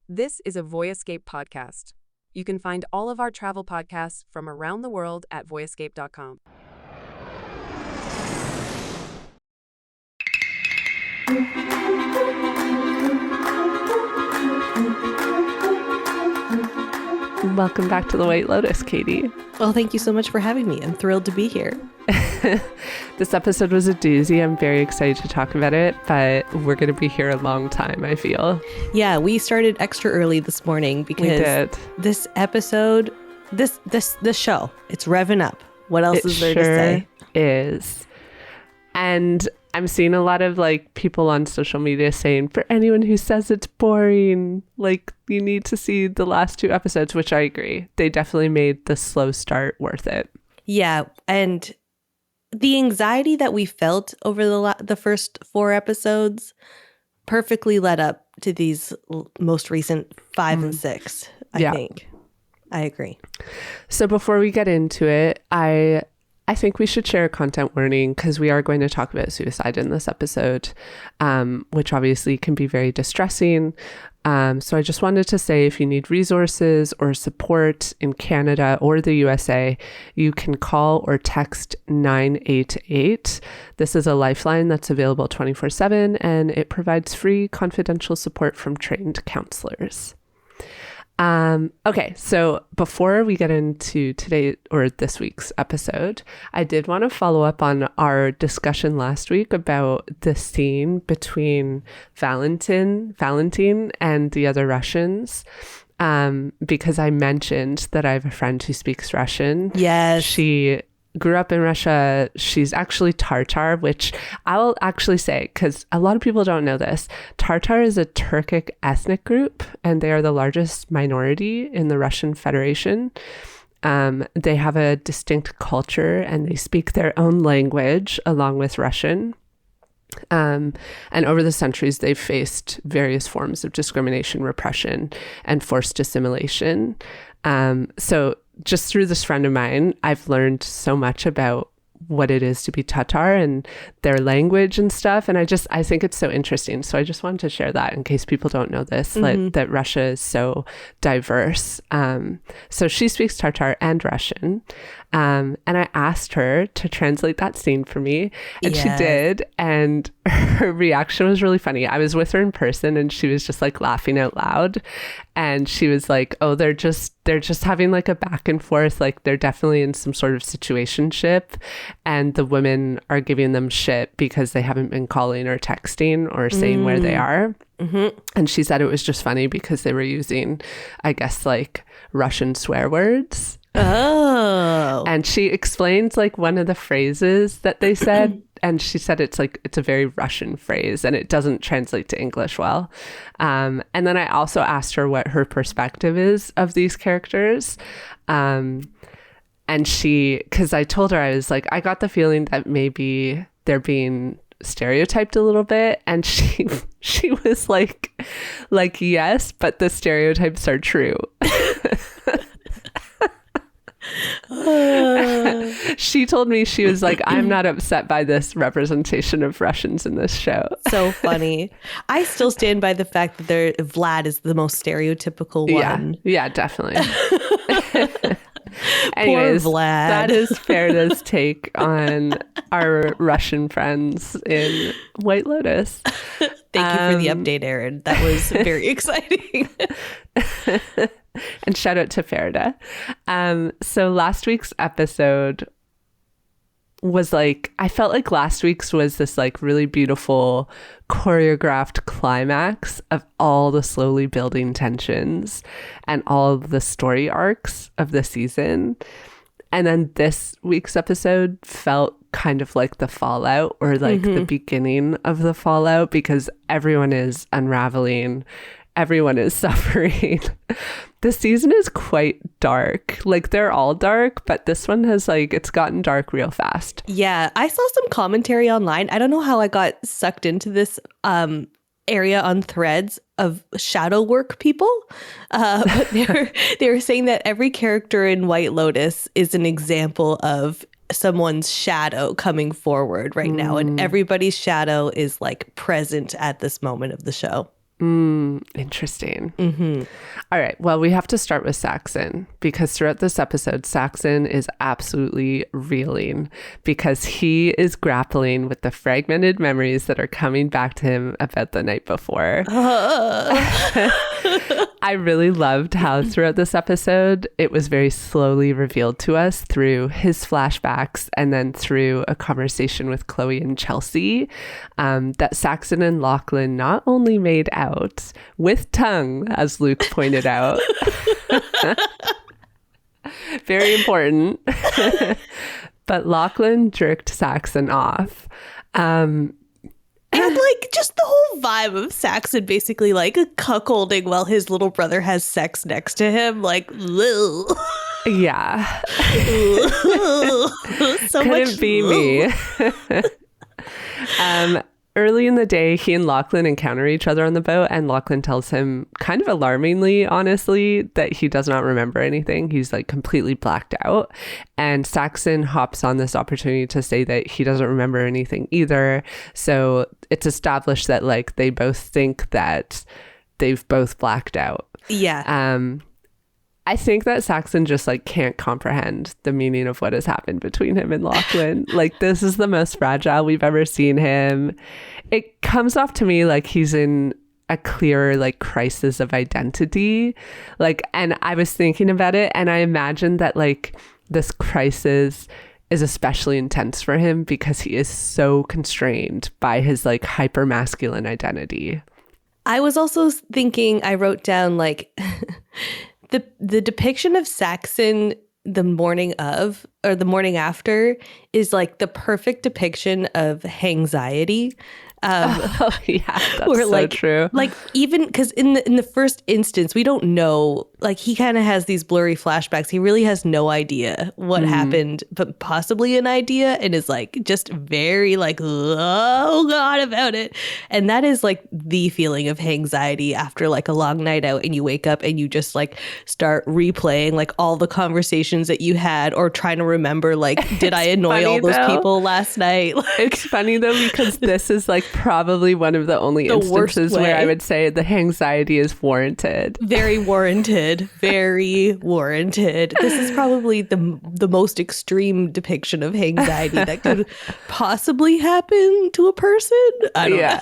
This is a Voyescape podcast. You can find all of our travel podcasts from around the world at voyescape.com. Welcome back to the White Lotus, Katie. Well, thank you so much for having me. I'm thrilled to be here. This episode was a doozy. I'm very excited to talk about it, but we're going to be here a long time, I feel. Yeah, we started extra early this morning because this episode, this show, it's revving up. What else is there to say? Is. And I'm seeing a lot of people on social media saying, for anyone who says it's boring, you need to see the last two episodes, which I agree. They definitely made the slow start worth it. Yeah, and the anxiety that we felt over the first 4 episodes perfectly led up to these most recent 5 and 6, I think. I agree. So before we get into it, I think we should share a content warning because we are going to talk about suicide in this episode, which obviously can be very distressing. So I just wanted to say, if you need resources or support in Canada or the USA, you can call or text 988. This is a lifeline that's available 24/7, and it provides free confidential support from trained counselors. Okay, so before we get into today or this week's episode, I did want to follow up on our discussion last week about the scene between Valentin and the other Russians, because I mentioned that I have a friend who speaks Russian. Yes. She grew up in Russia. She's actually Tatar, which I'll actually say, because a lot of people don't know this. Tatar is a Turkic ethnic group, and they are the largest minority in the Russian Federation. They have a distinct culture, and they speak their own language along with Russian. And over the centuries, they've faced various forms of discrimination, repression, and forced assimilation. So just through this friend of mine, I've learned so much about what it is to be Tatar and their language and stuff. And I think it's so interesting. So I just wanted to share that in case people don't know this, that Russia is so diverse. So she speaks Tatar and Russian. And I asked her to translate that scene for me, and she did. And her reaction was really funny. I was with her in person, and she was just laughing out loud. And she was like, "Oh, they're just having a back and forth. They're definitely in some sort of situationship, and the women are giving them shit because they haven't been calling or texting or saying where they are." Mm-hmm. And she said it was just funny because they were using, I guess, Russian swear words. Oh. And she explains one of the phrases that they said, and she said it's a very Russian phrase and it doesn't translate to English well. And then I also asked her what her perspective is of these characters. And because I told her, I was I got the feeling that maybe they're being stereotyped a little bit, and she was like yes, but the stereotypes are true. She told me, she was like, I'm not upset by this representation of Russians in this show. So funny. I still stand by the fact that Vlad is the most stereotypical one. Yeah, definitely. Anyways, poor Vlad. That is Ferida's take on our Russian friends in White Lotus. Thank you for the update, Erin. That was very exciting. And shout out to Ferida. So last week's episode was I felt like last week's was this really beautiful choreographed climax of all the slowly building tensions and all of the story arcs of the season. And then this week's episode felt kind of like the fallout, or the beginning of the fallout, because everyone is unraveling. Everyone is suffering. The season is quite dark. They're all dark, but this one has it's gotten dark real fast. Yeah, I saw some commentary online. I don't know how I got sucked into this area on Threads of shadow work people. But they were saying that every character in White Lotus is an example of someone's shadow coming forward right now, and everybody's shadow is present at this moment of the show. Interesting. All right. Well, we have to start with Saxon because throughout this episode, Saxon is absolutely reeling because he is grappling with the fragmented memories that are coming back to him about the night before. I really loved how throughout this episode, it was very slowly revealed to us through his flashbacks and then through a conversation with Chloe and Chelsea that Saxon and Lochlans not only made out with tongue, as Luke pointed out. Very important. But Lochlans jerked Saxon off. And like just the whole vibe of Saxon basically like cuckolding while his little brother has sex next to him. Like, yeah. So Couldn't much be me. Early in the day, he and Lochlans encounter each other on the boat, and Lochlans tells him, kind of alarmingly, honestly, that he does not remember anything. He's like completely blacked out. And Saxon hops on this opportunity to say that he doesn't remember anything either. So it's established that like they both think that they've both blacked out. Yeah. I think that Saxon just like can't comprehend the meaning of what has happened between him and Lochlans. Like this is the most fragile we've ever seen him. It comes off to me like he's in a clear like crisis of identity. Like, and I was thinking about it and I imagined that like this crisis is especially intense for him because he is so constrained by his like hyper masculine identity. I was also thinking, I wrote down like the depiction of Saxon the morning of or the morning after is like the perfect depiction of hanxiety. Oh yeah, that's where, so like, true. Like even because in the first instance, we don't know. Like he kind of has these blurry flashbacks. He really has no idea what happened, but possibly an idea, and is like just very like oh god about it. And that is like the feeling of anxiety after like a long night out, and you wake up and you just like start replaying like all the conversations that you had, or trying to remember like did I annoy all those people last night? Like, it's funny though because this is like probably one of the only instances where I would say the anxiety is warranted. Very warranted. Very warranted. This is probably the most extreme depiction of anxiety that could possibly happen to a person. I don't know.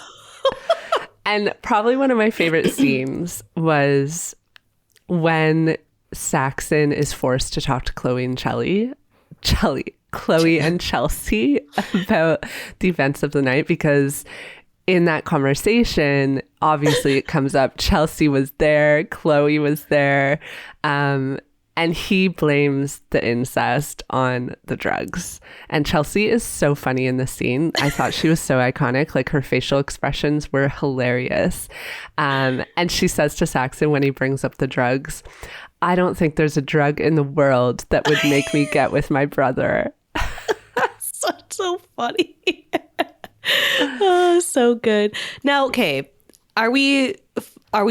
And probably one of my favorite scenes was when Saxon is forced to talk to Chloe and Chloe and Chelsea about the events of the night, because in that conversation, obviously it comes up, Chelsea was there, Chloe was there, and he blames the incest on the drugs. And Chelsea is so funny in the scene. I thought she was so iconic. Like her facial expressions were hilarious. And she says to Saxon when he brings up the drugs, I don't think there's a drug in the world that would make me get with my brother. So funny. Oh, so good. Now, okay, are we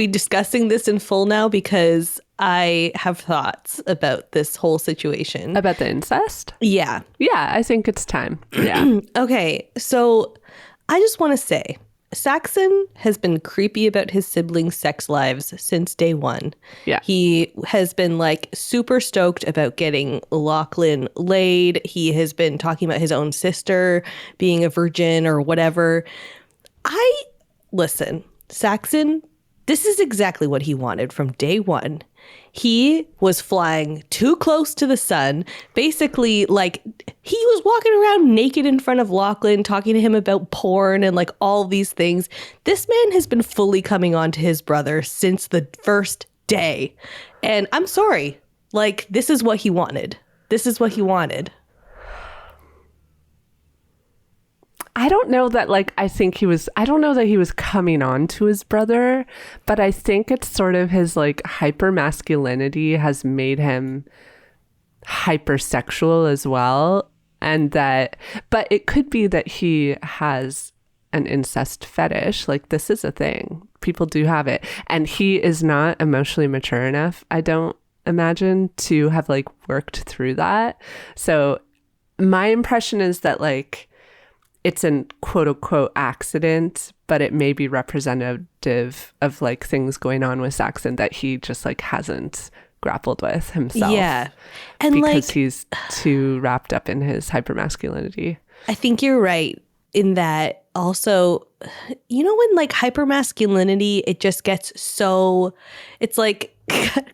discussing this in full now? Because I have thoughts about this whole situation. About the incest? Yeah. Yeah, I think it's time. Yeah. Okay, so I just want to say, Saxon has been creepy about his siblings' sex lives since day one. Yeah. He has been like super stoked about getting Lochlans laid. He has been talking about his own sister being a virgin or whatever. Listen, Saxon, this is exactly what he wanted from day one. He was flying too close to the sun. Basically, like, he was walking around naked in front of Lochlans, talking to him about porn and like all these things. This man has been fully coming on to his brother since the first day. And I'm sorry, like, this is what he wanted. This is what he wanted. I don't know that I don't know that he was coming on to his brother, but I think it's sort of his like hyper masculinity has made him hypersexual as well. And but it could be that he has an incest fetish. Like this is a thing. People do have it. And he is not emotionally mature enough, I don't imagine, to have like worked through that. So my impression is that like, it's an quote unquote accident, but it may be representative of like things going on with Saxon that he just like hasn't grappled with himself. Yeah. And because like, he's too wrapped up in his hypermasculinity. I think you're right in that also, you know, when like hypermasculinity, it just gets so, it's like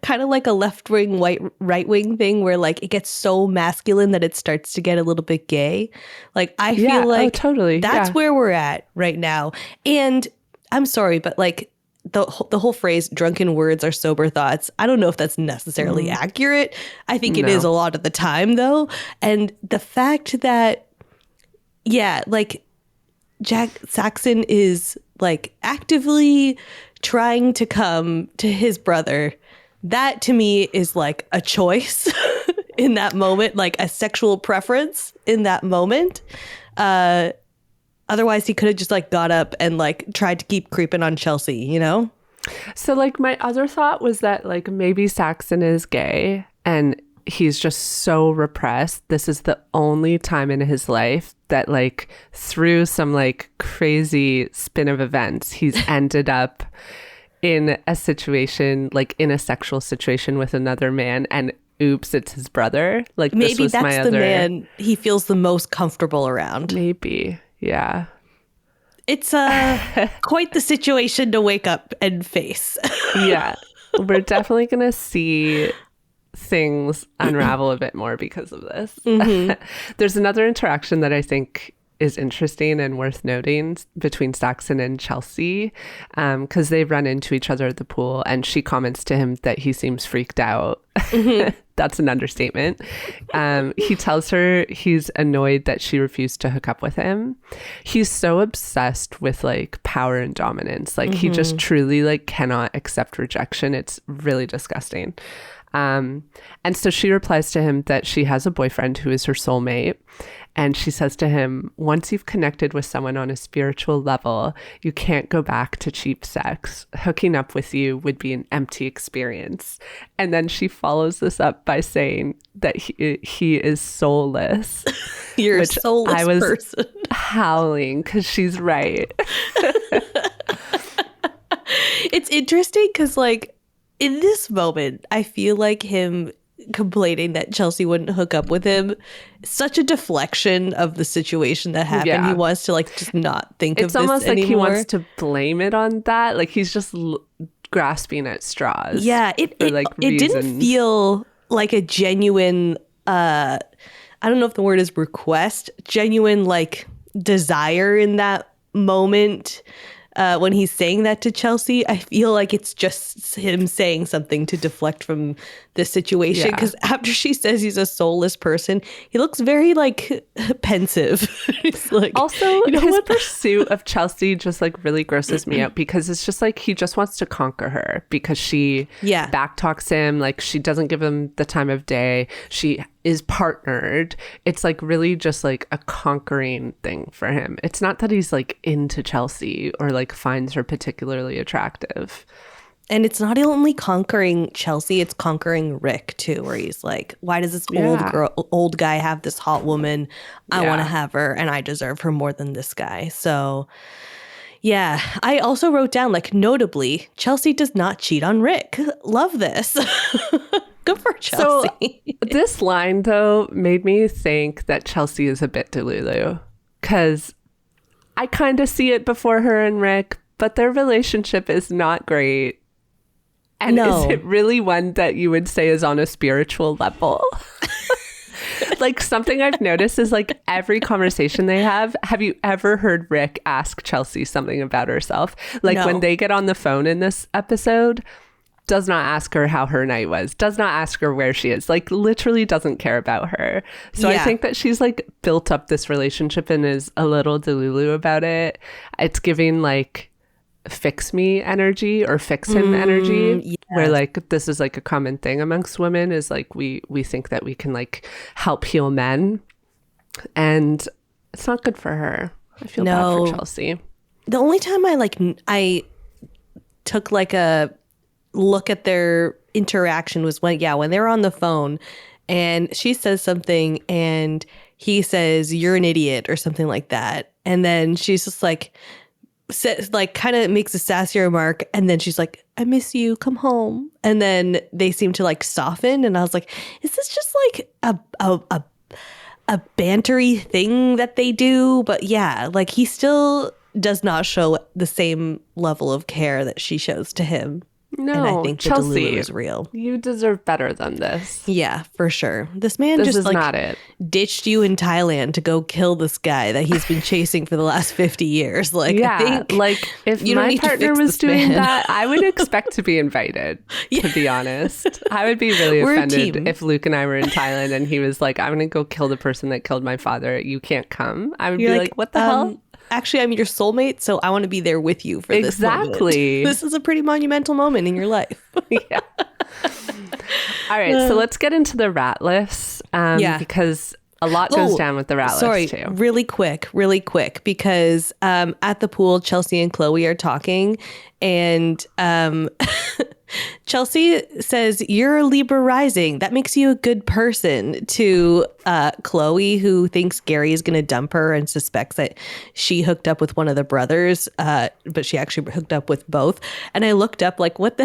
kind of like a left-wing, right-wing thing where like it gets so masculine that it starts to get a little bit gay. Like I feel like totally. That's where we're at right now. And I'm sorry, but like the whole phrase drunken words are sober thoughts, I don't know if that's necessarily accurate. I think it is a lot of the time though. And the fact that like Saxon is like actively trying to come to his brother, that to me is like a choice in that moment, like a sexual preference in that moment. Otherwise he could have just like got up and like tried to keep creeping on Chelsea, you know? So like my other thought was that like maybe Saxon is gay and he's just so repressed. This is the only time in his life that like through some like crazy spin of events, he's ended up in a situation, like in a sexual situation with another man, and oops, it's his brother. Like maybe this was that's my the other man he feels the most comfortable around. Maybe. Yeah. It's quite the situation to wake up and face. Yeah. We're definitely going to see things unravel a bit more because of this. There's another interaction that I think is interesting and worth noting between Saxon and Chelsea, because they run into each other at the pool and she comments to him that he seems freaked out. That's an understatement. He tells her he's annoyed that she refused to hook up with him. He's so obsessed with like power and dominance. Like he just truly like cannot accept rejection. It's really disgusting. And so she replies to him that she has a boyfriend who is her soulmate. And she says to him, once you've connected with someone on a spiritual level, you can't go back to cheap sex. Hooking up with you would be an empty experience. And then she follows this up by saying that he is soulless. You're a soulless person. I was howling because she's right. It's interesting because like in this moment, I feel like him complaining that Chelsea wouldn't hook up with him, such a deflection of the situation that happened. Yeah. He wants to like just not think of this anymore. It's almost like he wants to blame it on that. Like he's just grasping at straws. Yeah, it didn't feel like a genuine I don't know if the word is request, genuine like desire in that moment. When he's saying that to Chelsea, I feel like it's just him saying something to deflect from the situation. Because after she says he's a soulless person, he looks very like pensive. He's like, also, you know, his pursuit of Chelsea just like really grosses me out because it's just like he just wants to conquer her because she backtalks him. Like she doesn't give him the time of day. She is partnered. It's like really just like a conquering thing for him. It's not that he's like into Chelsea or like finds her particularly attractive. And it's not only conquering Chelsea, it's conquering Rick too, where he's like, why does this old guy have this hot woman? I want to have her and I deserve her more than this guy. So yeah, I also wrote down like notably, Chelsea does not cheat on Rick. Love this. Good for Chelsea. So this line, though, made me think that Chelsea is a bit delulu because I kind of see it before her and Rick, but their relationship is not great. And is it really one that you would say is on a spiritual level? Like something I've noticed is like every conversation they have you ever heard Rick ask Chelsea something about herself? Like when they get on the phone in this episode, does not ask her how her night was, does not ask her where she is, like literally doesn't care about her. So I think that she's like built up this relationship and is a little delulu about it. It's giving like fix me energy or fix him energy, where like this is like a common thing amongst women is like we think that we can like help heal men, and it's not good for her. I feel bad for Chelsea. The only time I took like a look at their interaction was when they were on the phone and she says something and he says, "You're an idiot," or something like that. And then she's just like, says, like, kind of makes a sassy remark. And then she's like, "I miss you. Come home." And then they seem to like soften. And I was like, is this just like a bantery thing that they do? But yeah, like he still does not show the same level of care that she shows to him. No, and I think Chelsea, the Delulu is real. You deserve better than this. Yeah, for sure. This man This just is like not it. ditched you in Thailand to go kill this guy that he's been chasing for the last 50 years. Like, Yeah, I think like if you don't my need to partner fix was this doing man. that, I would expect to be invited, to be honest. I would be really We're a offended team. if Luke and I were in Thailand and he was like, "I'm going to go kill the person that killed my father. You can't come." I would You're be like, "What the hell?" Actually, I'm your soulmate, so I want to be there with you for this moment. Exactly. This is a pretty monumental moment in your life. Yeah. All right, so let's get into the rat lists because a lot goes down with the rat list too. Really quick, because at the pool, Chelsea and Chloe are talking, and Chelsea says, "You're a Libra rising. That makes you a good person," to Chloe, who thinks Gary is going to dump her and suspects that she hooked up with one of the brothers, but she actually hooked up with both. And I looked up, like, what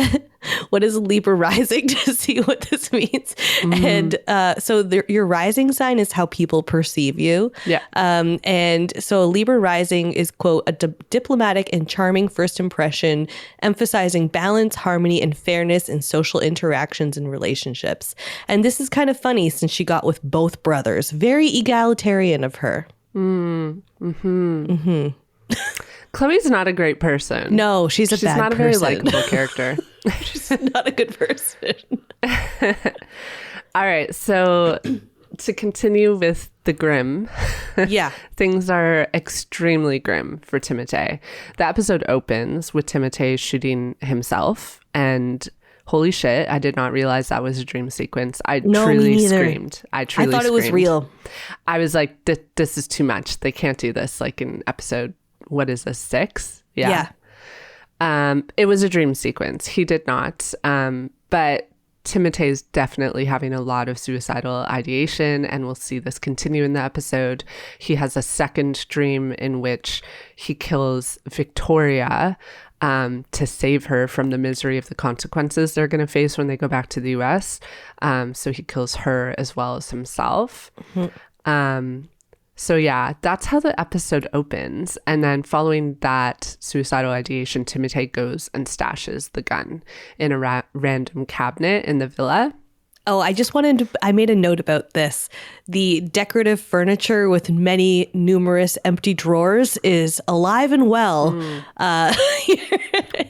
is Libra rising to see what this means. And so your rising sign is how people perceive you. Yeah. And so a Libra rising is, quote, a diplomatic and charming first impression, emphasizing balance, harmony, and fairness in social interactions and relationships. And this is kind of funny since she got with both brothers. Very egalitarian of her. Chloe's not a great person. No, she's bad not a very likable character. She's not a good person. All right, so to continue with the grim, Yeah. things are extremely grim for Timothée. The episode opens with Timothée shooting himself, and holy shit, I did not realize that was a dream sequence. I truly screamed. I thought it was real. I was like, this is too much. They can't do this like in episode, what is this, 6? Yeah. It was a dream sequence. He did not. But Timothée's definitely having a lot of suicidal ideation, and we'll see this continue in the episode. He has a second dream in which he kills Victoria to save her from the misery of the consequences they're going to face when they go back to the US. So he kills her as well as himself. So yeah, that's how the episode opens. And then following that suicidal ideation, Timothée goes and stashes the gun in a random cabinet in the villa. Oh, I made a note about this. The decorative furniture with many numerous empty drawers is alive and well.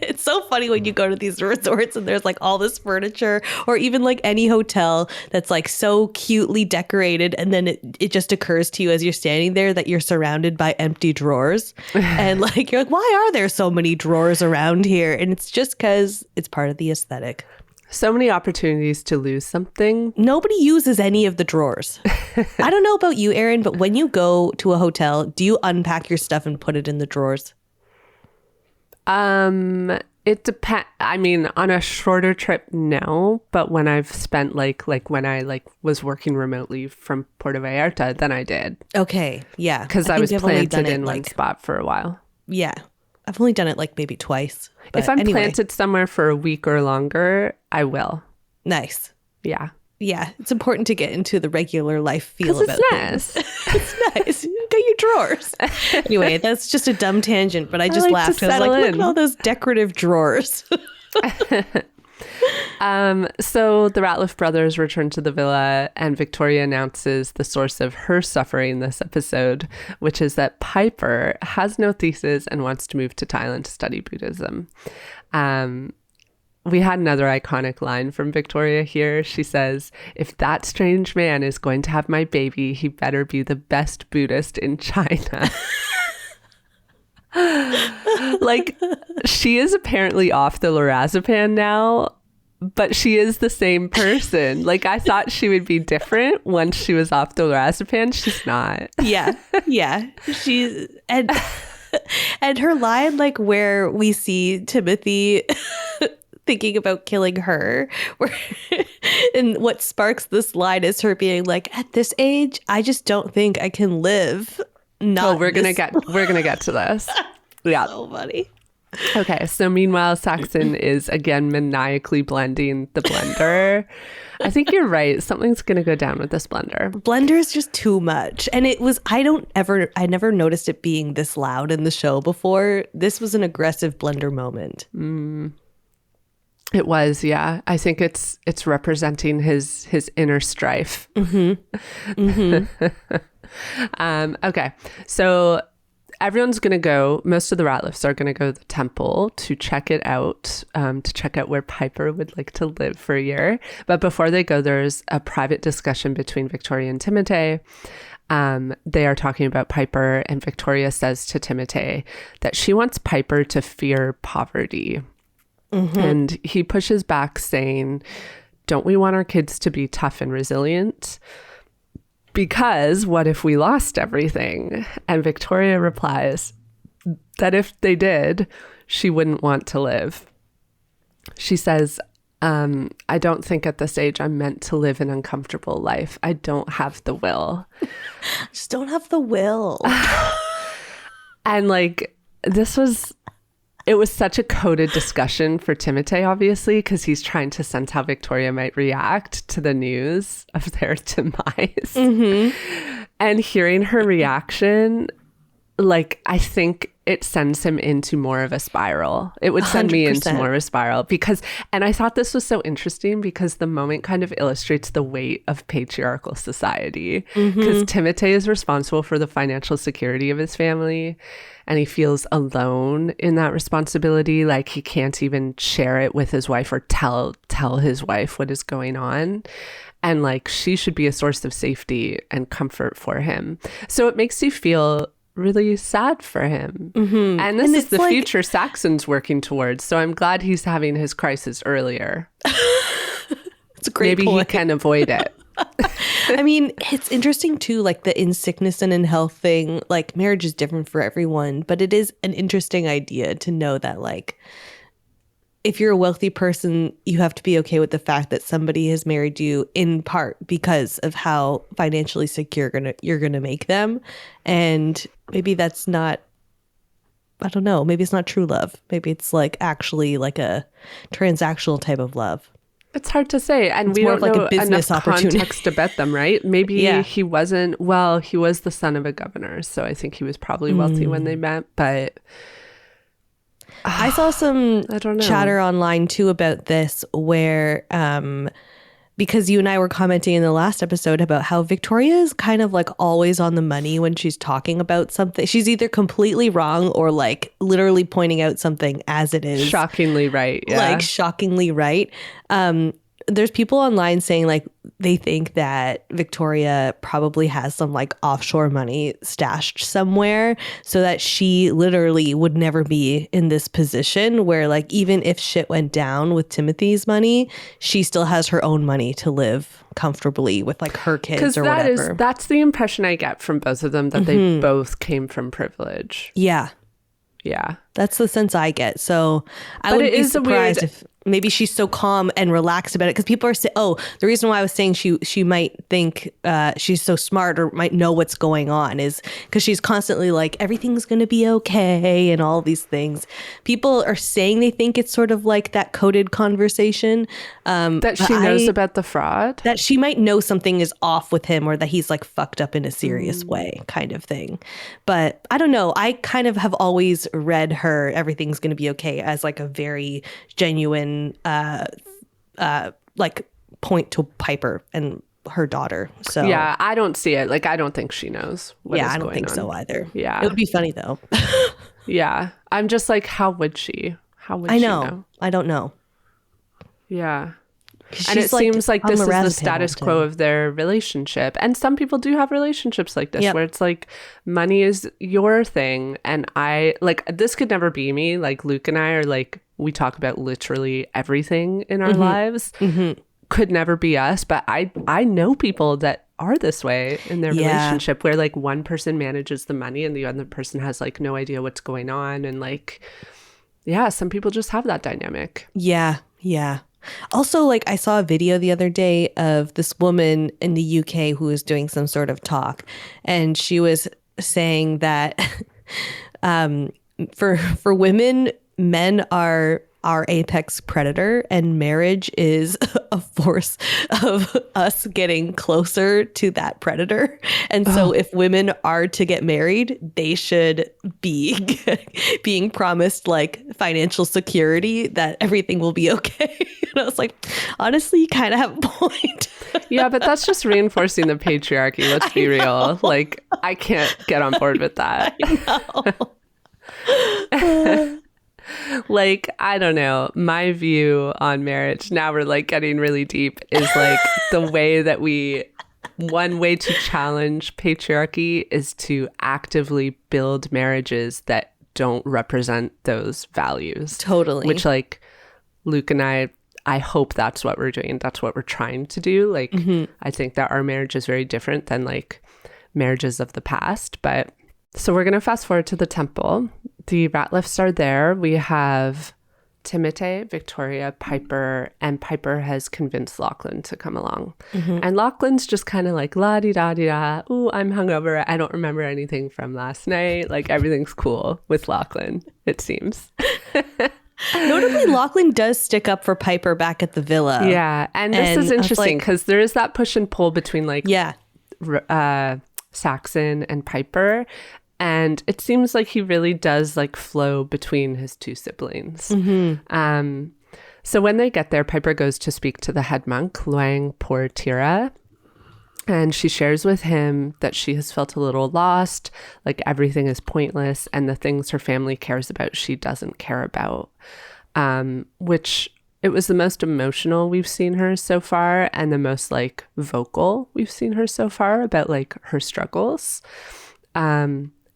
It's so funny when you go to these resorts and there's like all this furniture, or even like any hotel that's like so cutely decorated. And then it just occurs to you as you're standing there that you're surrounded by empty drawers. And like, you're like, why are there so many drawers around here? And it's just because it's part of the aesthetic. So many opportunities to lose something. Nobody uses any of the drawers. I don't know about you, Erin, but when you go to a hotel, do you unpack your stuff and put it in the drawers? It depends. I mean, on a shorter trip, no. But when I've spent like when I was working remotely from Puerto Vallarta, then I did. Okay, yeah. Because I was think I've only planted done it, in one like, spot for a while. Yeah. I've only done it like maybe twice. But If I'm anyway, planted somewhere for a week or longer, I will. Nice. Yeah. Yeah, it's important to get into the regular life feel Because about it's things. nice. It's nice. You got your drawers. Anyway, that's just a dumb tangent, but I just like laughed. to I was like, settle look in. at all those decorative drawers. So the Ratliff brothers return to the villa, and Victoria announces the source of her suffering this episode, which is that Piper has no thesis and wants to move to Thailand to study Buddhism. We had another iconic line from Victoria here. She says, "If that strange man is going to have my baby, he better be the best Buddhist in China." Like, she is apparently off the lorazepam now, but she is the same person. Like, I thought she would be different once she was off the lorazepam. She's not. Yeah. She's and her line, like, where we see Timothy thinking about killing her. And what sparks this line is her being like, at this age, I just don't think I can live. We're gonna get to this. Yeah. So funny. Okay, so meanwhile, Saxon is again maniacally blending the blender. I think you're right. Something's going to go down with this blender. Blender is just too much. And it was, I never noticed it being this loud in the show before. This was an aggressive blender moment. It was, yeah. I think it's representing his inner strife. Okay, so everyone's going to go, most of the Ratliffs are going to go to the temple to check it out, to check out where Piper would like to live for a year. But before they go, there's a private discussion between Victoria and Timotei. They are talking about Piper, and Victoria says to Timotei that she wants Piper to fear poverty. And he pushes back saying, don't we want our kids to be tough and resilient? Because what if we lost everything? And Victoria replies that if they did, she wouldn't want to live. She says, I don't think at this age I'm meant to live an uncomfortable life. I don't have the will. Just don't have the will. And like, it was such a coded discussion for Timotei, obviously, because he's trying to sense how Victoria might react to the news of their demise. And hearing her reaction, like, I think it sends him into more of a spiral. It would send 100%. Me into more of a spiral and I thought this was so interesting because the moment kind of illustrates the weight of patriarchal society, because Timotei is responsible for the financial security of his family. And he feels alone in that responsibility. Like he can't even share it with his wife or tell his wife what is going on. And like she should be a source of safety and comfort for him. So it makes you feel really sad for him. And this is the future Saxon's working towards. So I'm glad he's having his crisis earlier. It's a great Maybe point. he can avoid it. I mean, it's interesting too, like the in sickness and in health thing, like marriage is different for everyone, but it is an interesting idea to know that like, if you're a wealthy person, you have to be okay with the fact that somebody has married you in part because of how financially secure you're gonna make them. And maybe that's not, I don't know, maybe it's not true love. Maybe it's like actually like a transactional type of love. It's hard to say, and it's we more don't like know a business enough opportunity. Context to bet them, right? Maybe he wasn't. Well, he was the son of a governor, so I think he was probably wealthy when they met. But I saw some I don't know. chatter online too about this, where because you and I were commenting in the last episode about how Victoria is kind of like always on the money when she's talking about something. She's either completely wrong or like literally pointing out something as it is. Shockingly right. Yeah. Like shockingly right. There's people online saying like they think that Victoria probably has some like offshore money stashed somewhere so that she literally would never be in this position where like even if shit went down with Timothy's money, she still has her own money to live comfortably with like her kids or whatever. That's the impression I get from both of them, that they both came from privilege. Yeah. Yeah. That's the sense I get. So I would be surprised if maybe she's so calm and relaxed about it, because people are saying, oh, the reason why I was saying she might think she's so smart or might know what's going on is because she's constantly like, everything's going to be okay and all these things. People are saying they think it's sort of like that coded conversation. That she knows about the fraud? That she might know something is off with him or that he's like fucked up in a serious way kind of thing. But I don't know. I kind of have always read her everything's going to be okay as like a very genuine like point to Piper and her daughter. So yeah, I don't see it. Like I don't think she knows what is I don't going think on. so either. Yeah, it would be funny though. Yeah, I'm just like, how would she? How would I she know? I don't know. Yeah. And it seems like this is the status quo of their relationship. And some people do have relationships like this where it's like money is your thing. And I like, this could never be me. Like Luke and I are like, we talk about literally everything in our lives. Could never be us. But I know people that are this way in their relationship where like one person manages the money and the other person has like no idea what's going on. And like, yeah, some people just have that dynamic. Yeah. Yeah. Also, like I saw a video the other day of this woman in the UK who was doing some sort of talk, and she was saying that for women, men are our apex predator, and marriage is a force of us getting closer to that predator. And so if women are to get married, they should be being promised like financial security that everything will be okay. And I was like, honestly, you kind of have a point. Yeah, but that's just reinforcing the patriarchy. Let's be real. Like, I can't get on board with that. I know. Like, I don't know. My view on marriage, now we're like getting really deep, is like the way that one way to challenge patriarchy is to actively build marriages that don't represent those values. Totally. Which, like, Luke and I hope that's what we're doing. That's what we're trying to do. Like, I think that our marriage is very different than like marriages of the past. But so we're going to fast forward to the temple. The Ratliffs are there. We have Timotei, Victoria, Piper, and Piper has convinced Lachlan to come along. And Lachlan's just kind of like, la-di-da-di-da, ooh, I'm hungover. I don't remember anything from last night. Like, everything's cool with Lachlan, it seems. Notably, Lachlan does stick up for Piper back at the villa. Yeah, and this is interesting because there is that push and pull between like Saxon and Piper. And it seems like he really does like flow between his two siblings. So when they get there, Piper goes to speak to the head monk, Luang Portira. And she shares with him that she has felt a little lost, like everything is pointless, and the things her family cares about, she doesn't care about. Which it was the most emotional we've seen her so far, and the most like vocal we've seen her so far about like her struggles.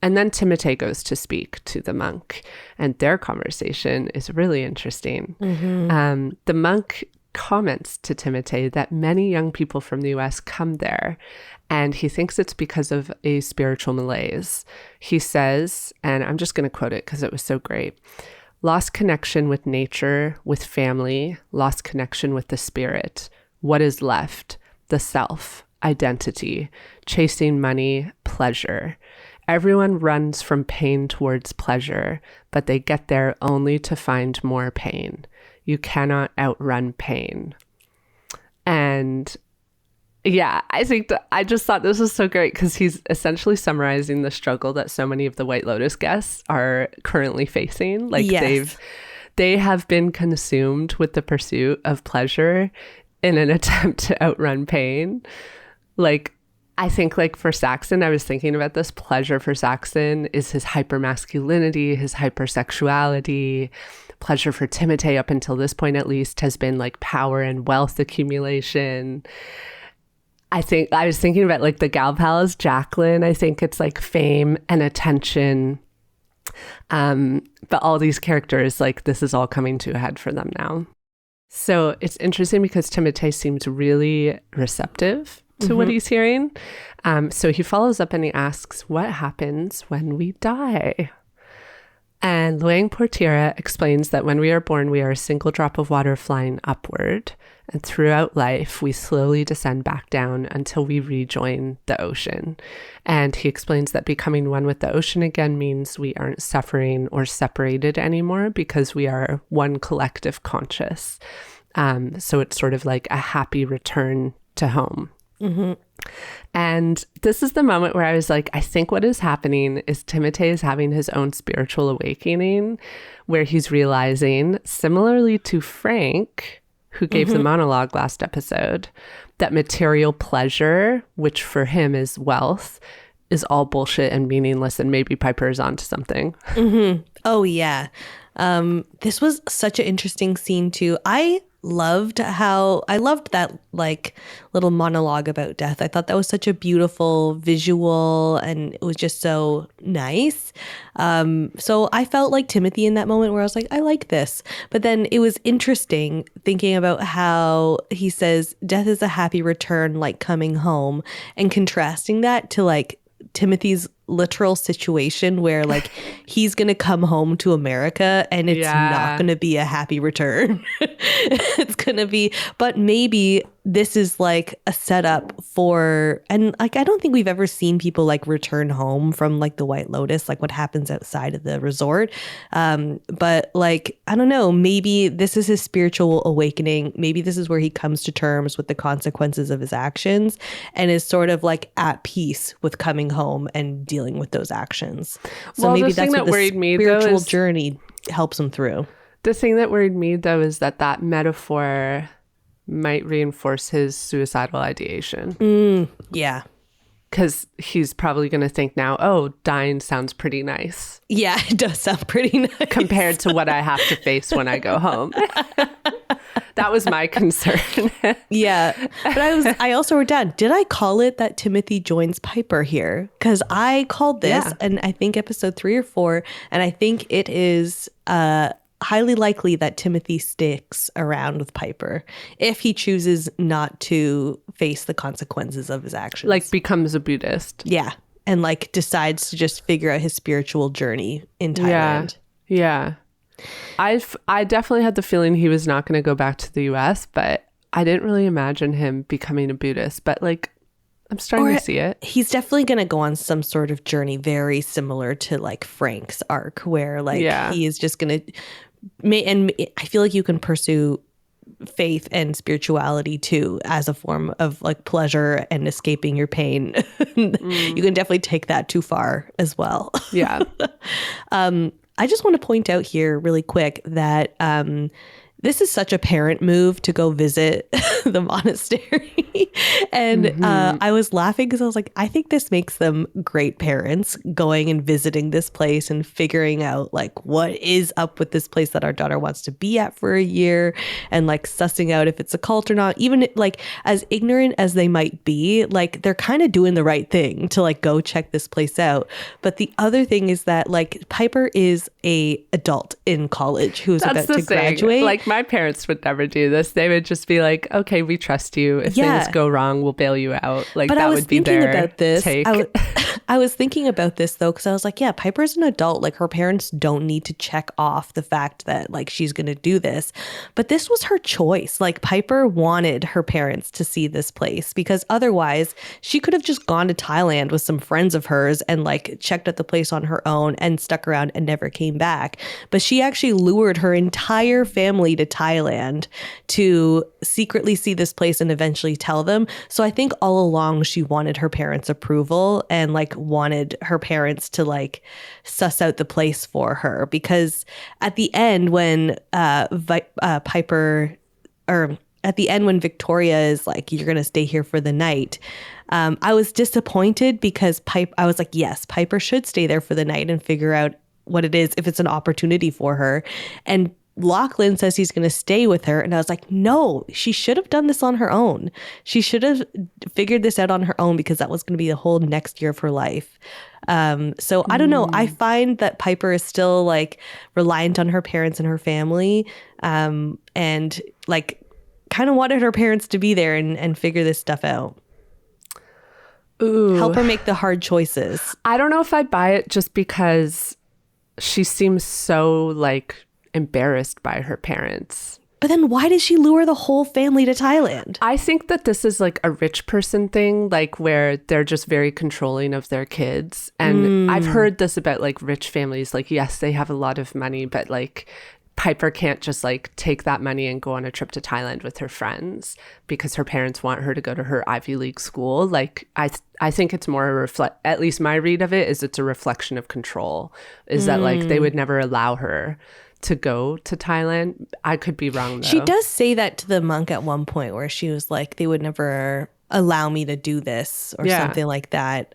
And then Timotei goes to speak to the monk, and their conversation is really interesting. The monk comments to Timotei that many young people from the US come there, and he thinks it's because of a spiritual malaise. He says, and I'm just going to quote it because it was so great, "Lost connection with nature, with family, lost connection with the spirit. What is left? The self, identity, chasing money, pleasure. Everyone runs from pain towards pleasure, but they get there only to find more pain. You cannot outrun pain." And yeah, I think I just thought this was so great because he's essentially summarizing the struggle that so many of the White Lotus guests are currently facing. Like they have been consumed with the pursuit of pleasure in an attempt to outrun pain. Like, I think like for Saxon, I was thinking about this, pleasure for Saxon is his hypermasculinity, his hypersexuality. Pleasure for Timotei up until this point at least has been like power and wealth accumulation. I think I was thinking about like the gal pals, Jacqueline, I think it's like fame and attention. But all these characters, like this is all coming to a head for them now. So it's interesting because Timotei seems really receptive to what he's hearing. So he follows up and he asks, what happens when we die? And Luang Portira explains that when we are born, we are a single drop of water flying upward. And throughout life, we slowly descend back down until we rejoin the ocean. And he explains that becoming one with the ocean again means we aren't suffering or separated anymore because we are one collective conscious. So it's sort of like a happy return to home. And this is the moment where I was like, I think what is happening is Timotei is having his own spiritual awakening where he's realizing, similarly to Frank, who gave the monologue last episode, that material pleasure, which for him is wealth, is all bullshit and meaningless, and maybe Piper is onto something. Oh, yeah. This was such an interesting scene too. I loved that like little monologue about death. I thought that was such a beautiful visual and it was just so nice. So I felt like Timothy in that moment where I was like, I like this. But then it was interesting thinking about how he says death is a happy return, like coming home, and contrasting that to like Timothy's literal situation where like he's going to come home to America and it's not going to be a happy return. It's going to be, but maybe this is like a setup for, and like I don't think we've ever seen people like return home from like the White Lotus, like what happens outside of the resort. But like, I don't know, maybe this is his spiritual awakening. Maybe this is where he comes to terms with the consequences of his actions and is sort of like at peace with coming home and dealing with those actions. So maybe that's what the spiritual journey helps him through. The thing that worried me though is that metaphor might reinforce his suicidal ideation. Yeah. Because he's probably going to think now, oh, dying sounds pretty nice. Yeah, it does sound pretty nice. Compared to what I have to face when I go home. That was my concern. Yeah. But I also wrote down, did I call it that Timothy joins Piper here? Because I called this, and I think episode 3 or 4, and I think it is highly likely that Timothy sticks around with Piper if he chooses not to face the consequences of his actions. Like becomes a Buddhist. Yeah. And like decides to just figure out his spiritual journey in Thailand. Yeah. I definitely had the feeling he was not going to go back to the US, but I didn't really imagine him becoming a Buddhist. But like, I'm starting to see it. He's definitely going to go on some sort of journey very similar to like Frank's arc, where like he is just going to, and I feel like you can pursue faith and spirituality too as a form of like pleasure and escaping your pain. You can definitely take that too far as well. Yeah. I just want to point out here really quick that this is such a parent move to go visit the monastery. And I was laughing because I was like, I think this makes them great parents, going and visiting this place and figuring out like what is up with this place that our daughter wants to be at for a year, and like sussing out if it's a cult or not. Even like as ignorant as they might be, like they're kind of doing the right thing to like go check this place out. But the other thing is that like Piper is a adult in college who's about to graduate. Like my parents would never do this. They would just be like, okay, we trust you. If things go wrong, we'll bail you out. Like, but that would be their take. I was thinking about this though, because I was like, yeah, Piper's an adult. Like her parents don't need to check off the fact that like she's going to do this. But this was her choice. Like Piper wanted her parents to see this place, because otherwise she could have just gone to Thailand with some friends of hers and like checked out the place on her own and stuck around and never came back. But she actually lured her entire family to Thailand to secretly see this place and eventually tell them. So I think all along she wanted her parents' approval and like wanted her parents to like suss out the place for her, because at the end when Piper, or at the end when Victoria is like, you're going to stay here for the night, I was disappointed because I was like, yes, Piper should stay there for the night and figure out what it is if it's an opportunity for her. And Lachlan says he's going to stay with her. And I was like, no, she should have done this on her own. She should have figured this out on her own, because that was going to be the whole next year of her life. So I don't know. I find that Piper is still like reliant on her parents and her family, and like kind of wanted her parents to be there and figure this stuff out. Ooh. Help her make the hard choices. I don't know if I buy it, just because she seems so like embarrassed by her parents. But then why did she lure the whole family to Thailand? I think that this is like a rich person thing, like where they're just very controlling of their kids. And I've heard this about like rich families, like yes, they have a lot of money, but like Piper can't just like take that money and go on a trip to Thailand with her friends because her parents want her to go to her Ivy League school. Like I think it's more at least my read of it is it's a reflection of control, is that like they would never allow her to go to Thailand. I could be wrong though. She does say that to the monk at one point, where she was like, they would never allow me to do this or something like that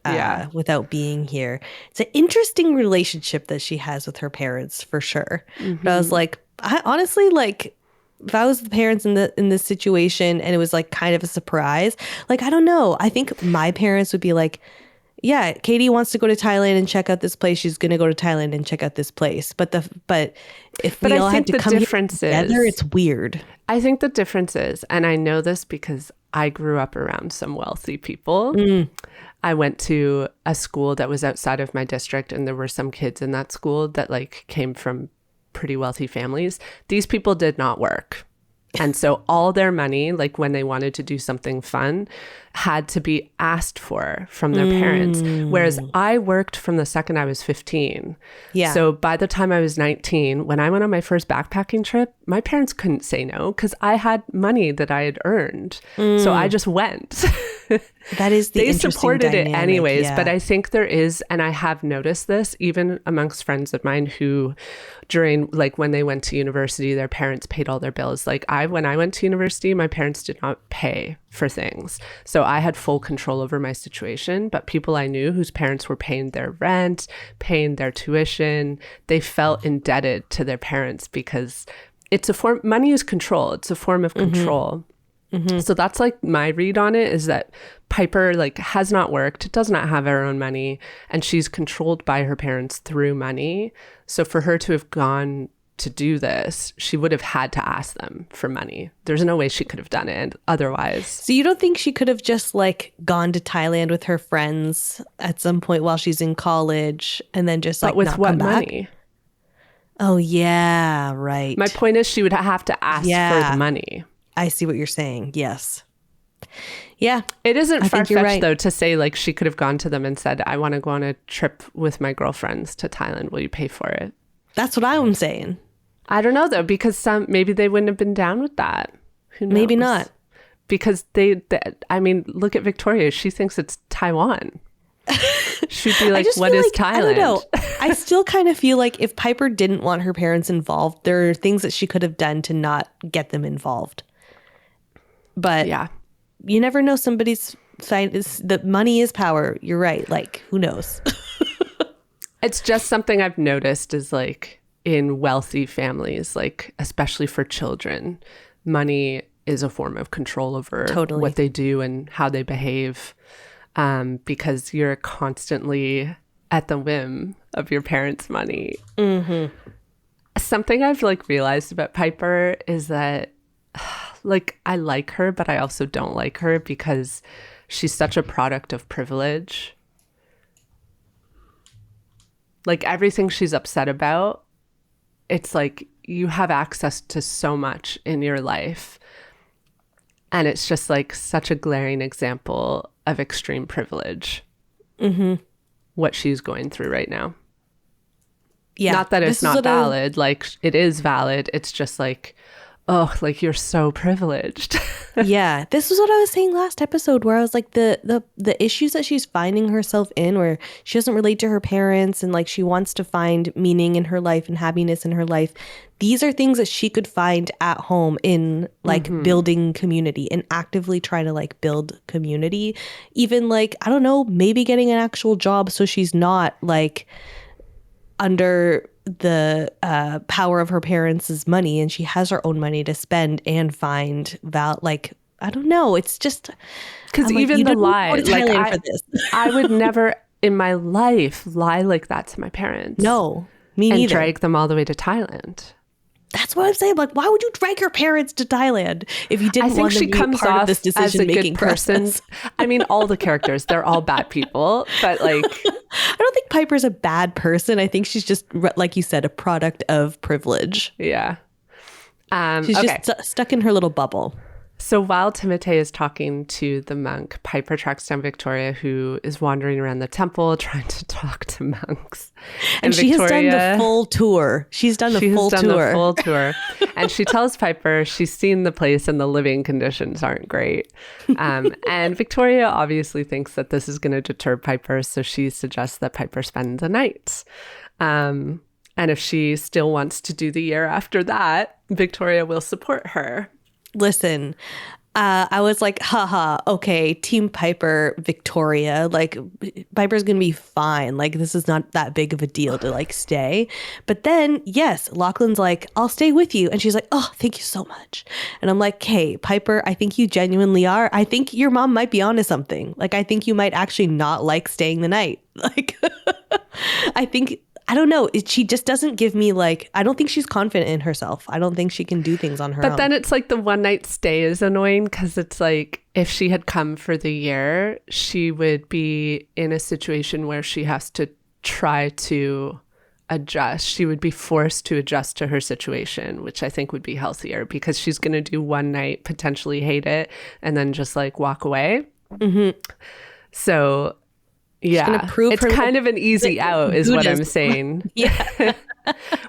without being here. It's an interesting relationship that she has with her parents for sure. But I was like, I honestly, like, if I was the parents in this situation and it was like kind of a surprise, like, I don't know. I think my parents would be like, yeah, Katie wants to go to Thailand and check out this place. She's going to go to Thailand and check out this place. But if we all had to come here together, it's weird. I think the difference is, and I know this because I grew up around some wealthy people, I went to a school that was outside of my district, and there were some kids in that school that like came from pretty wealthy families. These people did not work. And so all their money, like when they wanted to do something fun, had to be asked for from their parents. Whereas I worked from the second I was 15. Yeah. So by the time I was 19, when I went on my first backpacking trip, my parents couldn't say no because I had money that I had earned. So I just went. That is the They interesting supported dynamic, it anyways, yeah. but I think there is, and I have noticed this even amongst friends of mine who during like when they went to university, their parents paid all their bills. Like when I went to university, my parents did not pay for things. So I had full control over my situation, but people I knew whose parents were paying their rent, paying their tuition, they felt indebted to their parents because it's a form, money is control. It's a form of control. So that's like my read on it is that Piper like has not worked, does not have her own money, and she's controlled by her parents through money. So for her to have gone to do this, she would have had to ask them for money. There's no way she could have done it otherwise. So you don't think she could have just like gone to Thailand with her friends at some point while she's in college and then just like But with not what come back? money? Oh yeah, right. My point is she would have to ask for the money. I see what you're saying. Yes. Yeah. It isn't I think you're far-fetched right. though to say like she could have gone to them and said, I want to go on a trip with my girlfriends to Thailand. Will you pay for it? That's what I'm saying. I don't know though, because maybe they wouldn't have been down with that. Who knows? Maybe not. Because I mean, look at Victoria. She thinks it's Taiwan. She'd be like, what is Thailand? I don't know. I still kind of feel like if Piper didn't want her parents involved, there are things that she could have done to not get them involved. But Yeah. you never know somebody's side is that money is power. You're right. Like, who knows? It's just something I've noticed is like in wealthy families, like especially for children, money is a form of control over Totally. what they do and how they behave, because you're constantly at the whim of your parents' money. Something I've like realized about Piper is that like I like her, but I also don't like her because she's such a product of privilege. Like everything she's upset about, it's like you have access to so much in your life. And it's just like such a glaring example of extreme privilege. What she's going through right now. Yeah. Not that it's This is not what valid. Like it is valid. It's just like, oh, like you're so privileged. Yeah, this was what I was saying last episode where I was like the issues that she's finding herself in where she doesn't relate to her parents and like she wants to find meaning in her life and happiness in her life. These are things that she could find at home in like building community and actively trying to like build community. Even like, I don't know, maybe getting an actual job so she's not like under the power of her parents' money and she has her own money to spend and find like I don't know, it's just Because even the lie, like for this. I would never in my life lie like that to my parents. No, me and neither. drag them all the way to Thailand. That's what I'm saying. Like, why would you drag your parents to Thailand if you didn't want them to be part of this decision-making process? I mean, all the characters, they're all bad people, but like... I don't think Piper's a bad person. I think she's just, like you said, a product of privilege. Yeah. She's just stuck in her little bubble. So while Timotei is talking to the monk, Piper tracks down Victoria, who is wandering around the temple trying to talk to monks. And she has done the full tour. She's done the full tour. And she tells Piper she's seen the place and the living conditions aren't great. And Victoria obviously thinks that this is going to deter Piper, so she suggests that Piper spend the night. And if she still wants to do the year after that, Victoria will support her. Listen, I was like, haha, okay, Team Piper, Victoria, like Piper's gonna be fine. Like this is not that big of a deal to like stay. But then, yes, Lachlan's like, I'll stay with you. And she's like, oh, thank you so much. And I'm like, hey, Piper, I think you genuinely are. I think your mom might be onto something. Like, I think you might actually not like staying the night. Like, I don't know. She just doesn't give me like, I don't think she's confident in herself. I don't think she can do things on her own. But then it's like the one night stay is annoying because it's like if she had come for the year, she would be in a situation where she has to try to adjust. She would be forced to adjust to her situation, which I think would be healthier, because she's going to do one night, potentially hate it, and then just like walk away. Mm-hmm. So yeah, it's kind of an easy out is what I'm saying. Yeah.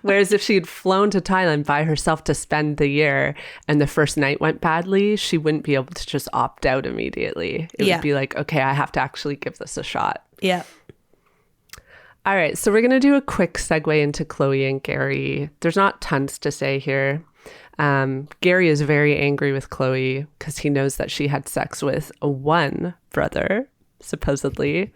Whereas if she had flown to Thailand by herself to spend the year and the first night went badly, she wouldn't be able to just opt out immediately. It would be like, okay, I have to actually give this a shot. Yeah. All right, so we're going to do a quick segue into Chloe and Gary. There's not tons to say here. Gary is very angry with Chloe because he knows that she had sex with one brother, supposedly.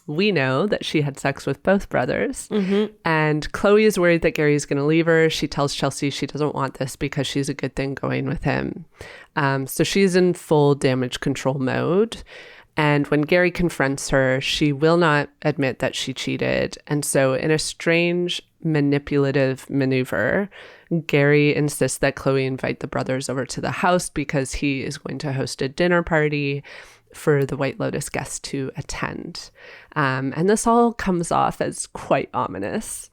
We know that she had sex with both brothers. Mm-hmm. And Chloe is worried that Gary's going to leave her. She tells Chelsea she doesn't want this because she's a good thing going with him. So she's in full damage control mode. And when Gary confronts her, she will not admit that she cheated. And so in a strange manipulative maneuver, Gary insists that Chloe invite the brothers over to the house because he is going to host a dinner party for the White Lotus guests to attend. And this all comes off as quite ominous.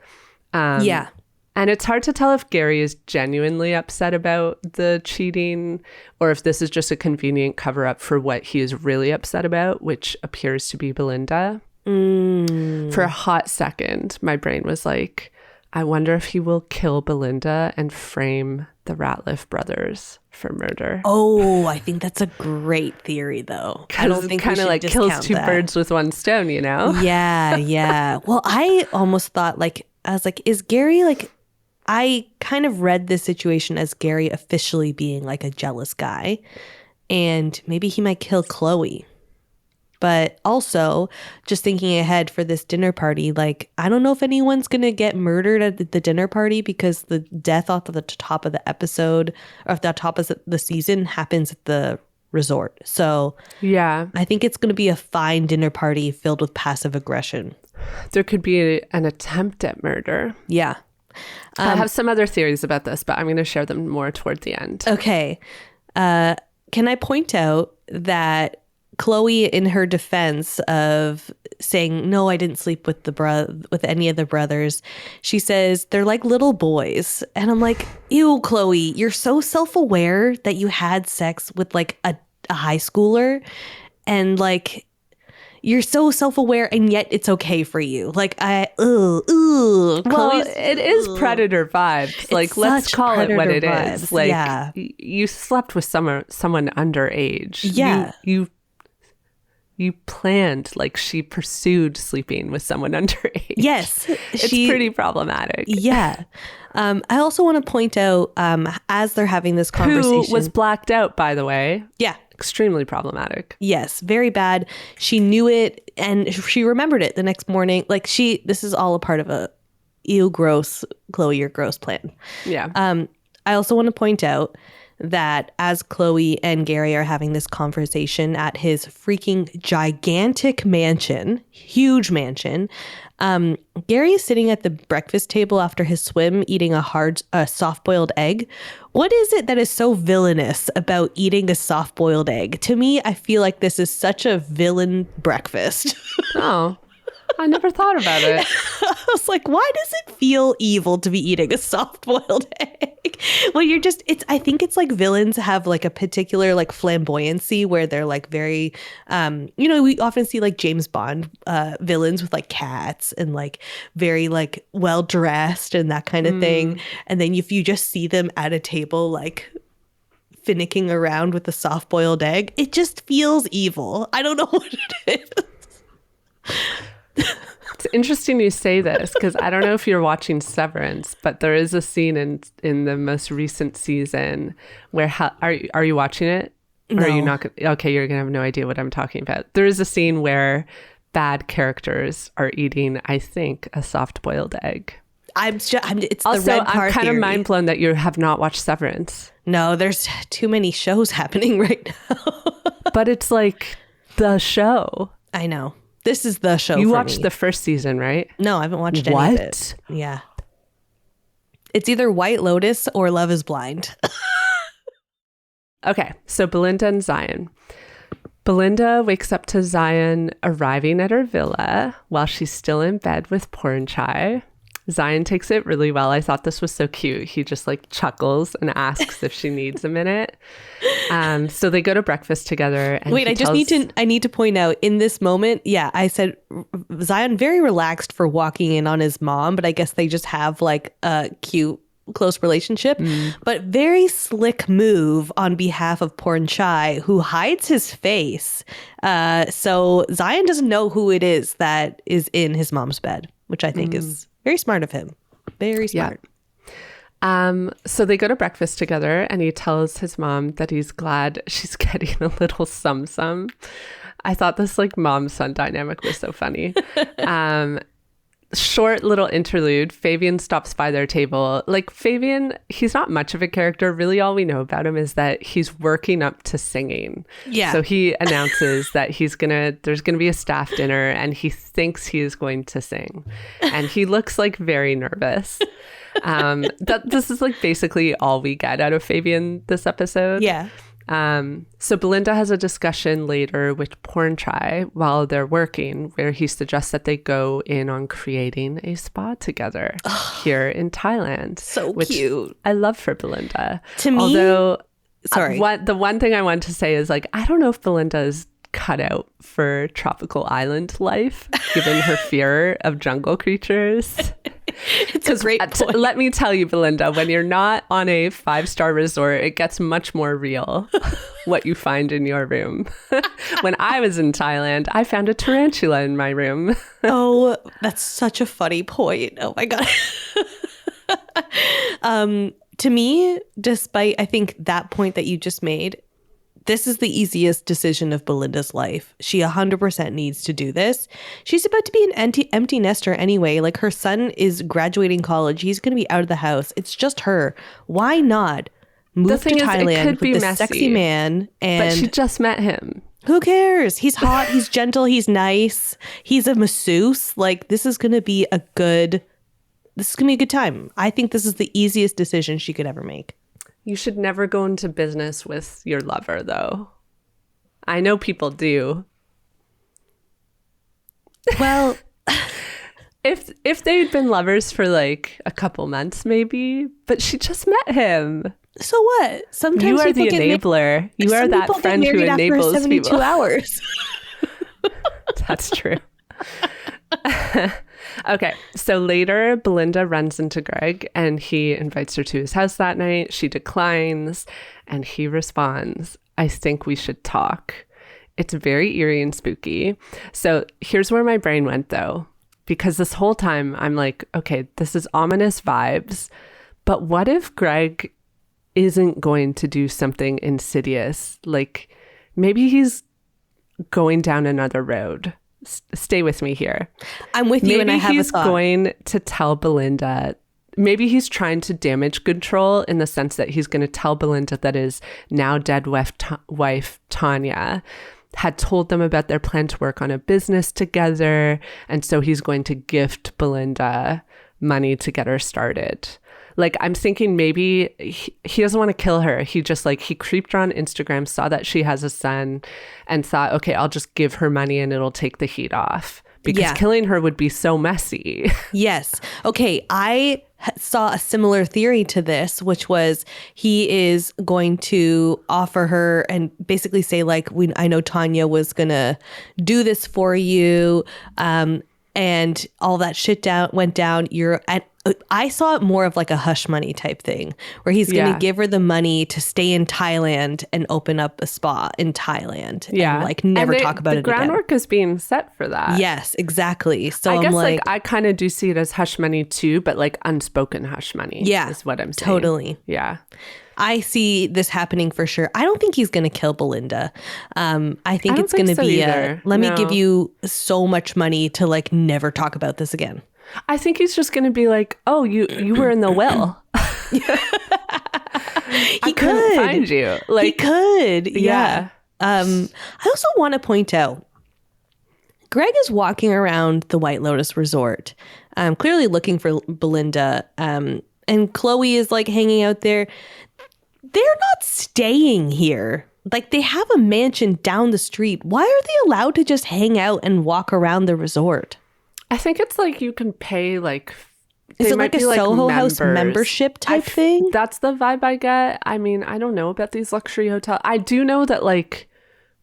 Yeah. And it's hard to tell if Gary is genuinely upset about the cheating or if this is just a convenient cover-up for what he is really upset about, which appears to be Belinda. For a hot second, my brain was like, I wonder if he will kill Belinda and frame the Ratliff brothers for murder. Oh, I think that's a great theory, though. I don't think kind of like kills two birds with one stone, you know? Yeah, yeah. Well, I almost thought I was like, is Gary I kind of read this situation as Gary officially being like a jealous guy, and maybe he might kill Chloe. But also, just thinking ahead for this dinner party, I don't know if anyone's going to get murdered at the dinner party because the death off of the top of the episode or at the top of the season happens at the resort. So yeah, I think it's going to be a fine dinner party filled with passive aggression. There could be an attempt at murder. Yeah. I have some other theories about this, but I'm going to share them more toward the end. Okay. Can I point out that Chloe, in her defense of saying, no, I didn't sleep with with any of the brothers, she says they're like little boys. And I'm like, ew, Chloe, you're so self-aware that you had sex with a high schooler, and you're so self-aware, and yet it's okay for you. Well, it is predator vibes. Let's call it what it is. Yeah. You slept with someone underage. Yeah. You planned, she pursued sleeping with someone underage. Yes. It's pretty problematic. Yeah. I also want to point out, as they're having this conversation. Who was blacked out, by the way. Yeah. Extremely problematic. Yes, very bad. She knew it and she remembered it the next morning. This is all a part of a ew, gross, Chloe, you're gross plan. Yeah. I also want to point out that as Chloe and Gary are having this conversation at his freaking gigantic mansion, huge mansion, Gary is sitting at the breakfast table after his swim eating a soft-boiled egg. What is it that is so villainous about eating a soft-boiled egg? To me, I feel like this is such a villain breakfast. Oh, I never thought about it. I was like, why does it feel evil to be eating a soft-boiled egg? Well, I think it's villains have a particular flamboyancy where they're very, we often see James Bond villains with cats and very well-dressed and that kind of thing. And then if you just see them at a table finicking around with a soft-boiled egg, it just feels evil. I don't know what it is. It's interesting you say this because I don't know if you're watching Severance, but there is a scene in the most recent season where are you watching it? No. Or are you not? Okay, you're gonna have no idea what I'm talking about. There is a scene where bad characters are eating, I think, a soft-boiled egg. It's also, the red car I'm kind theory. of mind blown that you have not watched Severance. No, there's too many shows happening right now. But it's the show. I know. This is the show. You watched the first season, right? No, I haven't watched any of it. Yeah. It's either White Lotus or Love is Blind. Okay, so Belinda and Zion. Belinda wakes up to Zion arriving at her villa while she's still in bed with porn chai. Zion takes it really well. I thought this was so cute. He just like chuckles and asks if she needs a minute. So they go to breakfast together. And wait, I need to point out in this moment. Yeah, I said Zion very relaxed for walking in on his mom, but I guess they just have like a cute close relationship, but very slick move on behalf of Porn Chai, who hides his face. So Zion doesn't know who it is that is in his mom's bed, which I think is very smart of him. Very smart. Yeah. So they go to breakfast together and he tells his mom that he's glad she's getting a little sum-sum. I thought this like mom-son dynamic was so funny. Short little interlude. Fabian stops by their table. Like Fabian, he's not much of a character. Really, all we know about him is that he's working up to singing. Yeah. So he announces that there's gonna be a staff dinner, and he thinks he is going to sing, and he looks like very nervous. This is like basically all we get out of Fabian this episode. Yeah. So Belinda has a discussion later with Porn Chai while they're working, where he suggests that they go in on creating a spa together here in Thailand. So which cute. I love for Belinda. To me, although sorry, the one thing I want to say is like, I don't know if Belinda is cut out for tropical island life, given her fear of jungle creatures. It's a great point. Let me tell you, Belinda, when you're not on a 5-star resort, it gets much more real what you find in your room. When I was in Thailand, I found a tarantula in my room. Oh, that's such a funny point. Oh my God. To me, despite I think that point that you just made, this is the easiest decision of Belinda's life. She 100% needs to do this. She's about to be an empty nester anyway. Like her son is graduating college. He's going to be out of the house. It's just her. Why not move to Thailand with this sexy man? But she just met him. Who cares? He's hot. He's gentle. He's nice. He's a masseuse. Like this is going to be a good time. I think this is the easiest decision she could ever make. You should never go into business with your lover, though. I know people do. Well, if they'd been lovers for like a couple months, maybe, but she just met him. So what? Sometimes you are the enabler. You are that friend who enables 72 people. hours. That's true. Okay, so later Belinda runs into Greg and he invites her to his house that night. She declines and he responds, "I think we should talk." It's very eerie and spooky. So here's where my brain went though, because this whole time I'm like, okay, this is ominous vibes, but what if Greg isn't going to do something insidious? Like maybe he's going down another road. Stay with me here. I'm with you, and I have a thought. Maybe he's going to tell Belinda. Maybe he's trying to damage control in the sense that he's going to tell Belinda that his now dead wife Tanya had told them about their plan to work on a business together, and so he's going to gift Belinda money to get her started. Like, I'm thinking maybe he doesn't want to kill her. He just he creeped her on Instagram, saw that she has a son, and thought, okay, I'll just give her money and it'll take the heat off. Because killing her would be so messy. Yes. Okay. I saw a similar theory to this, which was he is going to offer her and basically say, I know Tanya was going to do this for you. And all that shit went down. I saw it more of like a hush money type thing where he's going to give her the money to stay in Thailand and open up a spa in Thailand. Yeah. And never talk about it again. The groundwork is being set for that. Yes, exactly. So I guess I kind of do see it as hush money too, but unspoken hush money is what I'm saying. Totally. Yeah. I see this happening for sure. I don't think he's going to kill Belinda. I think it's going to be let me give you so much money to never talk about this again. I think he's just going to be like, oh, you were in the will. He could find you. He could. Yeah. I also want to point out, Greg is walking around the White Lotus Resort, clearly looking for Belinda. And Chloe is hanging out there. they're not staying here. Like, they have a mansion down the street. Why are they allowed to just hang out and walk around the resort? I think it's like you can pay like... Is it like a Soho House membership type thing? That's the vibe I get. I mean, I don't know about these luxury hotels. I do know that like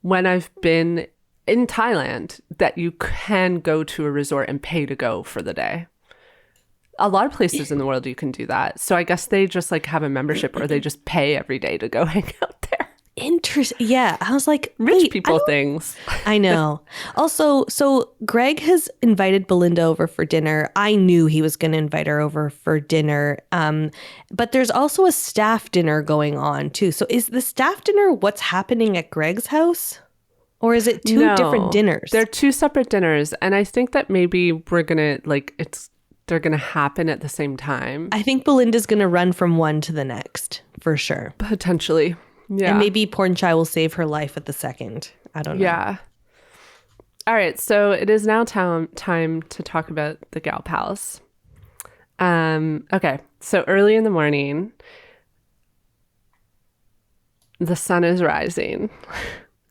when I've been in Thailand, that you can go to a resort and pay to go for the day. A lot of places in the world you can do that. So I guess they just like have a membership or they just pay every day to go hang out there. Interesting. Yeah. I was like, rich people things. I know. Also, so Greg has invited Belinda over for dinner. I knew he was going to invite her over for dinner. But there's also a staff dinner going on too. So is the staff dinner what's happening at Greg's house? Or is it two different dinners? They're two separate dinners. And I think that maybe we're going to like, they're going to happen at the same time. I think Belinda's going to run from one to the next for sure. Potentially. Yeah. And maybe Pornchai will save her life at the second. I don't know. Yeah. All right. So it is now time to talk about the Gal Pals. Okay. So early in the morning, the sun is rising.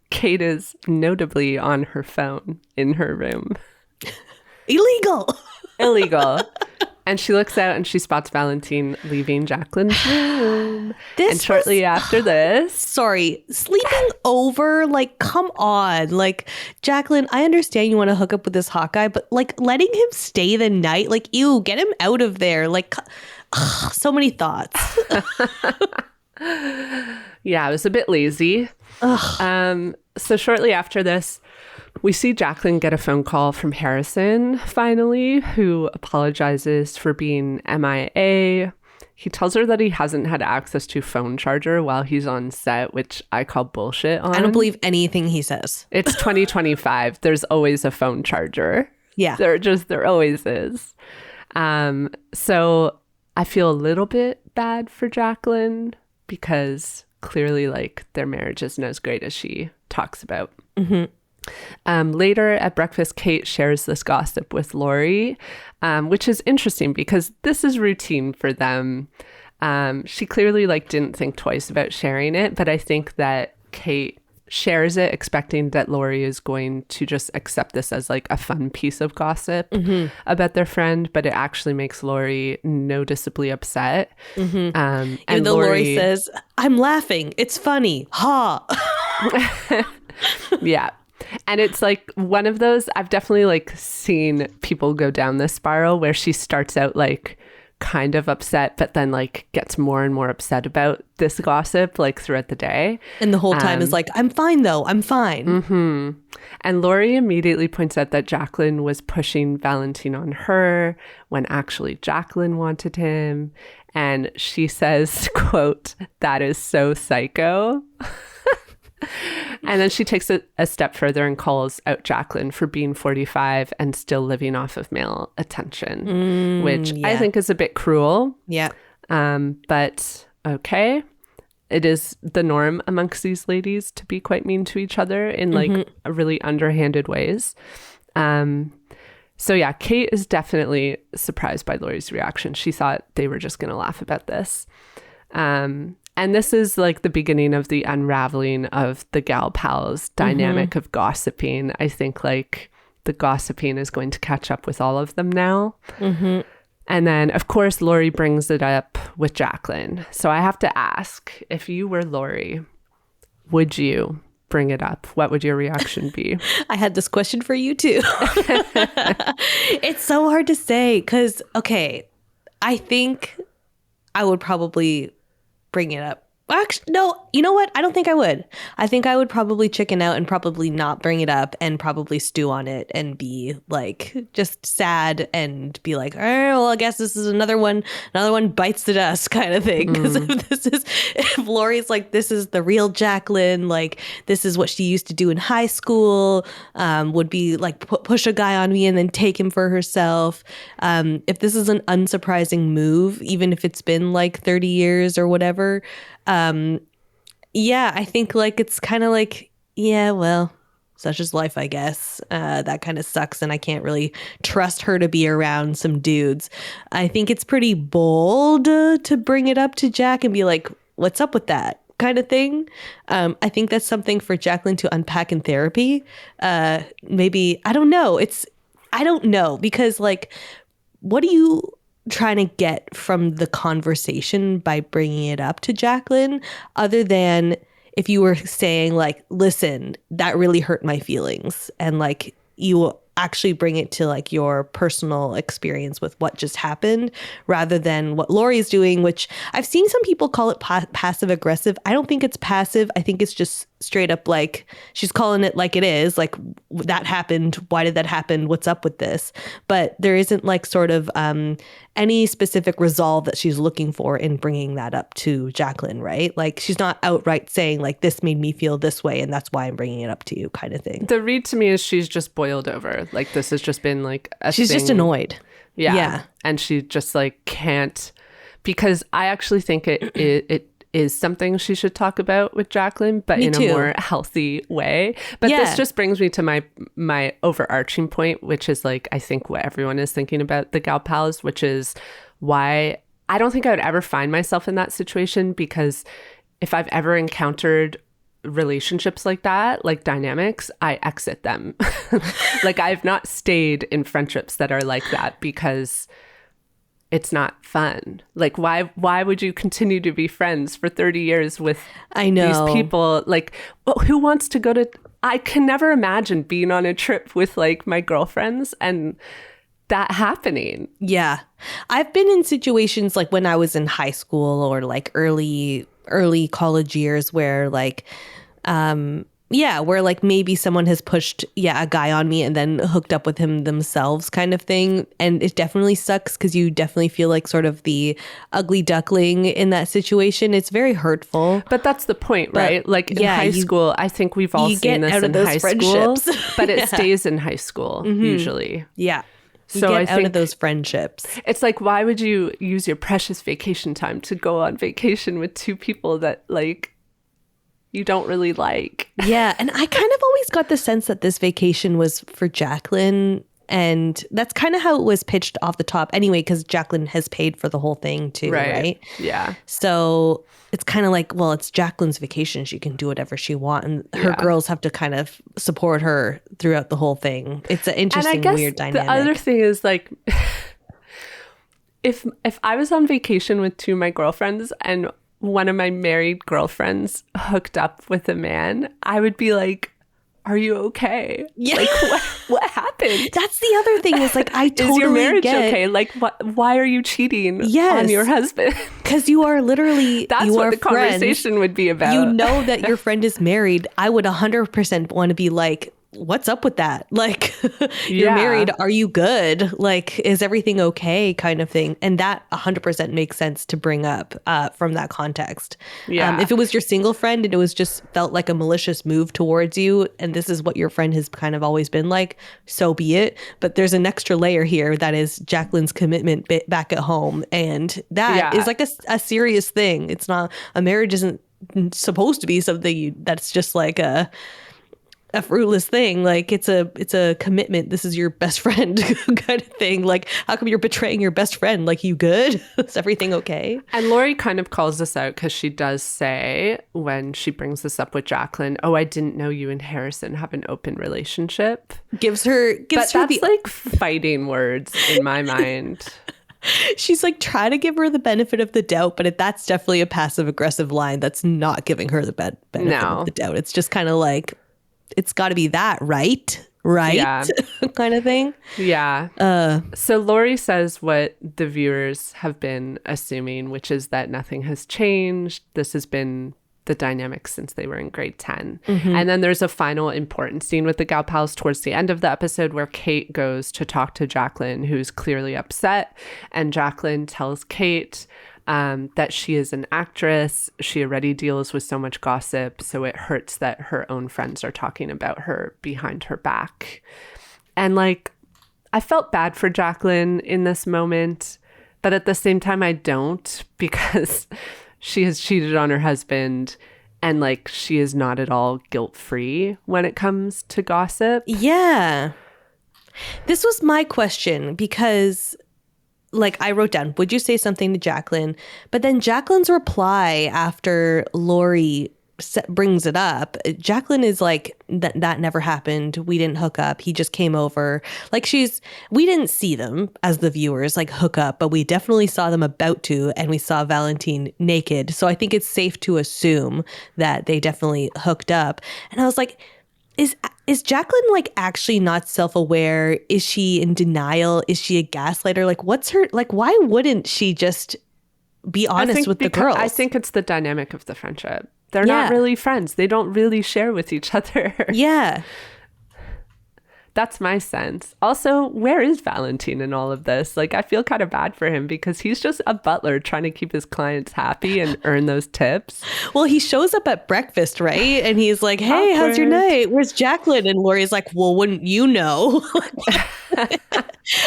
Kate is notably on her phone in her room. Illegal. And she looks out and she spots Valentine leaving Jacqueline's room. And shortly after this... Sorry, sleeping over? Like, come on. Like, Jacqueline, I understand you want to hook up with this hot guy, but like letting him stay the night, like, ew, get him out of there. Like, so many thoughts. Yeah, I was a bit lazy. So shortly after this, we see Jacqueline get a phone call from Harrison, finally, who apologizes for being MIA. He tells her that he hasn't had access to phone charger while he's on set, which I call bullshit on. I don't believe anything he says. It's 2025. There's always a phone charger. Yeah. There always is. So I feel a little bit bad for Jacqueline because clearly, like, their marriage isn't as great as she talks about. Mm-hmm. Later at breakfast, Kate shares this gossip with Lori, which is interesting because this is routine for them. She clearly didn't think twice about sharing it, but I think that Kate shares it expecting that Lori is going to just accept this as a fun piece of gossip about their friend, but it actually makes Lori noticeably upset. Mm-hmm. And Lori says, "I'm laughing. It's funny. Ha." Yeah. And it's one of those, I've definitely seen people go down this spiral where she starts out kind of upset, but then gets more and more upset about this gossip throughout the day. And the whole time is "I'm fine though. I'm fine." Mm-hmm. And Lori immediately points out that Jacqueline was pushing Valentine on her when actually Jacqueline wanted him. And she says, quote, "That is so psycho." And then she takes a step further and calls out Jacqueline for being 45 and still living off of male attention, which I think is a bit cruel. Yeah. But okay. It is the norm amongst these ladies to be quite mean to each other in really underhanded ways. So yeah, Kate is definitely surprised by Lori's reaction. She thought they were just going to laugh about this. And this is the beginning of the unraveling of the gal pals dynamic of gossiping. I think the gossiping is going to catch up with all of them now. Mm-hmm. And then, of course, Lori brings it up with Jacqueline. So I have to ask, if you were Lori, would you bring it up? What would your reaction be? I had this question for you too. It's so hard to say because, okay, I think I would probably bring it up. Actually, no, you know what? I don't think I would. I think I would probably chicken out and probably not bring it up and probably stew on it and be just sad and be all right, well, I guess this is another one bites the dust kind of thing. Because if Lori's this is the real Jacqueline, this is what she used to do in high school, would be push a guy on me and then take him for herself. If this is an unsurprising move, even if it's been 30 years or whatever, yeah, I think it's kind of yeah, well, such is life, I guess. That kind of sucks, and I can't really trust her to be around some dudes. I think it's pretty bold to bring it up to Jack and be what's up with that kind of thing. I think that's something for Jacqueline to unpack in therapy. Maybe, I don't know. I don't know, because like, what are you trying to get from the conversation by bringing it up to Jacqueline, other than if you were saying like, listen, that really hurt my feelings, and like you actually bring it to like your personal experience with what just happened, rather than what Lori's doing, which I've seen some people call it passive aggressive. I don't think it's passive. I think it's just straight up like she's calling it like it is, like that happened. Why did that happen? What's up with this? But there isn't like sort of any specific resolve that she's looking for in bringing that up to Jacqueline, right? Like she's not outright saying like, this made me feel this way and that's why I'm bringing it up to you, kind of thing. The read to me is she's just boiled over. Like this has just been like a she's thing. just annoyed. Yeah. And she just like can't, because I actually think it is something she should talk about with Jacqueline, but in a more healthy way. But this just brings me to my overarching point, which is like, I think what everyone is thinking about the gal pals, which is why I don't think I would ever find myself in that situation, because if I've ever encountered relationships like that, like dynamics, I exit them. Like I've not stayed in friendships that are like that, because it's not fun. Like why would you continue to be friends for 30 years with these people? Like who wants to go to, I can never imagine being on a trip with like my girlfriends and that happening. Yeah. I've been in situations like when I was in high school or like early college years where like where like maybe someone has pushed a guy on me and then hooked up with him themselves, kind of thing. And it definitely sucks, because you definitely feel like sort of the ugly duckling in that situation. It's very hurtful. But that's the point, right? Like in high school, I think we've all seen this in high school, but it stays in high school usually. Yeah. So I think out of those friendships. It's like, why would you use your precious vacation time to go on vacation with two people that like you don't really like? Yeah. And I kind of always got the sense that this vacation was for Jacqueline. And that's kind of how it was pitched off the top anyway, because Jacqueline has paid for the whole thing too, right? Yeah. So it's kind of like, well, it's Jacqueline's vacation. She can do whatever she wants. And her girls have to kind of support her throughout the whole thing. It's an interesting, weird dynamic. The other thing is like, if I was on vacation with two of my girlfriends and one of my married girlfriends hooked up with a man, I would be like, are you okay? Yeah. Like what happened? That's the other thing, is like, I totally is your marriage get, okay? Like why are you cheating on your husband? Because you are literally, that's you what are the friends. Conversation would be about. You know that your friend is married. I would 100% want to be like, what's up with that? Like, you're married. Are you good? Like, is everything okay? Kind of thing. And that 100% makes sense to bring up from that context. Yeah. If it was your single friend and it was just felt like a malicious move towards you, and this is what your friend has kind of always been like, so be it. But there's an extra layer here that is Jacqueline's commitment back at home. And that is like a serious thing. It's not, a marriage isn't supposed to be something that's just like a fruitless thing. Like it's a commitment. This is your best friend kind of thing. Like, how come you're betraying your best friend? Like, you good? Is everything okay? And Lori kind of calls this out, because she does say, when she brings this up with Jacqueline, oh, I didn't know you and Harrison have an open relationship. Gives her that's like fighting words in my mind. She's like trying to give her the benefit of the doubt, but that's definitely a passive aggressive line. That's not giving her the benefit of the doubt. It's just kind of like, it's got to be that, right? Yeah. Kind of thing. Yeah. So Lori says what the viewers have been assuming, which is that nothing has changed. This has been the dynamic since they were in grade 10. Mm-hmm. And then there's a final important scene with the gal pals towards the end of the episode, where Kate goes to talk to Jacqueline, who's clearly upset. And Jacqueline tells Kate that she is an actress. She already deals with so much gossip, so it hurts that her own friends are talking about her behind her back. And like, I felt bad for Jacqueline in this moment, but at the same time I don't, because she has cheated on her husband, and like, she is not at all guilt-free when it comes to gossip. Yeah. This was my question, because like I wrote down, would you say something to Jacqueline? But then Jacqueline's reply after Lori brings it up, Jacqueline is like, that never happened. We didn't hook up. He just came over. Like we didn't see them as the viewers like hook up, but we definitely saw them about to, and we saw Valentine naked. So I think it's safe to assume that they definitely hooked up. And I was like, is Jacqueline like actually not self-aware? Is she in denial? Is she a gaslighter? Like what's her, like why wouldn't she just be honest with the girls? I think it's the dynamic of the friendship. They're not really friends. They don't really share with each other. Yeah. That's my sense. Also, where is Valentine in all of this? Like, I feel kind of bad for him because he's just a butler trying to keep his clients happy and earn those tips. Well, he shows up at breakfast, right? And he's like, hey, how's your night? Where's Jacqueline? And Lori's like, well, wouldn't you know?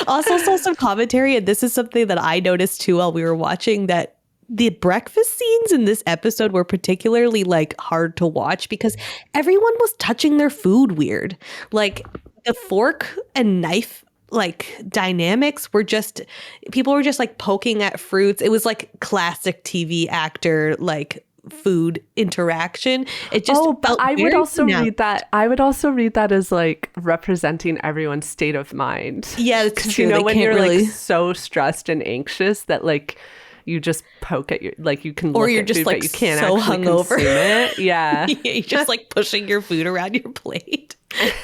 Also saw some commentary, and this is something that I noticed too while we were watching, that the breakfast scenes in this episode were particularly like hard to watch because everyone was touching their food weird. Like the fork and knife like dynamics were just, people were just like poking at fruits. It was like classic TV actor like food interaction. It just felt I would also now. read that. I would also read that as like representing everyone's state of mind. Yeah, it's true. You know, they when can't you're really... like so stressed and anxious that like you just poke at your, like you can look or you're at just food, like but you can't so actually hungover. consume it. Yeah. You're just like pushing your food around your plate.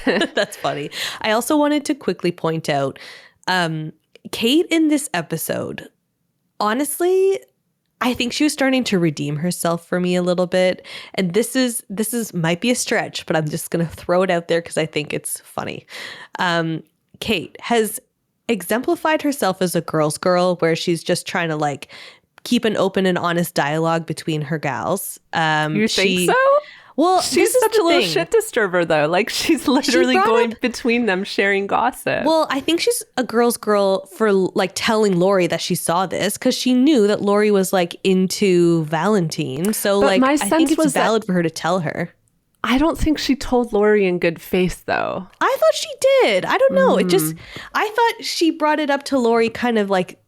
That's funny. I also wanted to quickly point out Kate in this episode. Honestly, I think she was starting to redeem herself for me a little bit. And this is might be a stretch, but I'm just going to throw it out there because I think it's funny. Kate has exemplified herself as a girl's girl where she's just trying to like keep an open and honest dialogue between her gals. You think so? Well, she's such a little shit disturber though. Like she's literally going between them sharing gossip. Well, I think she's a girl's girl for like telling Lori that she saw this because she knew that Lori was like into Valentine. So but like I think it's valid for her to tell her. I don't think she told Lori in good faith, though. I thought she did. I don't know. It just, I thought she brought it up to Lori kind of like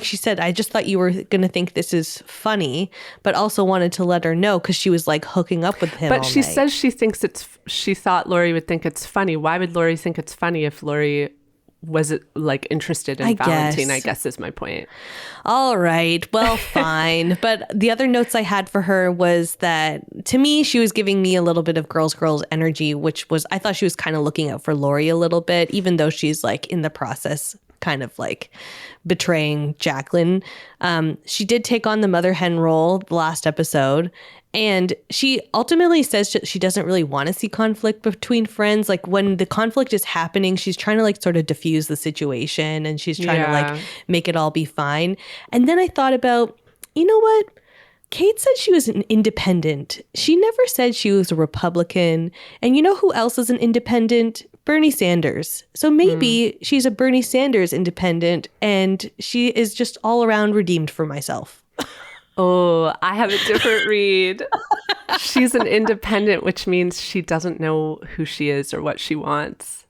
she said, I just thought you were going to think this is funny, but also wanted to let her know because she was like hooking up with him. But she says she thought Lori would think it's funny. Why would Lori think it's funny if Lori was like interested in Valentine, I guess is my point. All right. Well, fine. But the other notes I had for her was that to me, she was giving me a little bit of girls energy, which was, I thought she was kind of looking out for Lori a little bit, even though she's like in the process kind of like betraying Jacqueline. She did take on the mother hen role the last episode. And she ultimately says she doesn't really want to see conflict between friends. Like when the conflict is happening, she's trying to like sort of diffuse the situation and she's trying to like make it all be fine. And then I thought about, you know what? Kate said she was an independent. She never said she was a Republican. And you know who else is an independent? Bernie Sanders. So maybe she's a Bernie Sanders independent and she is just all around redeemed for myself. Oh, I have a different read. She's an independent, which means she doesn't know who she is or what she wants.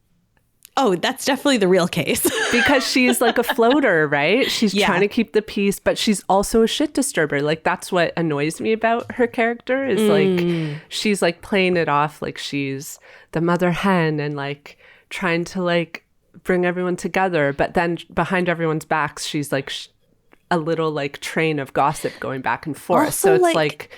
Oh, that's definitely the real case. Because she's like a floater, right? She's trying to keep the peace, but she's also a shit disturber. Like that's what annoys me about her character is like she's like playing it off like she's the mother hen and like trying to like bring everyone together. But then behind everyone's backs, she's like a little like train of gossip going back and forth. Also, so it's like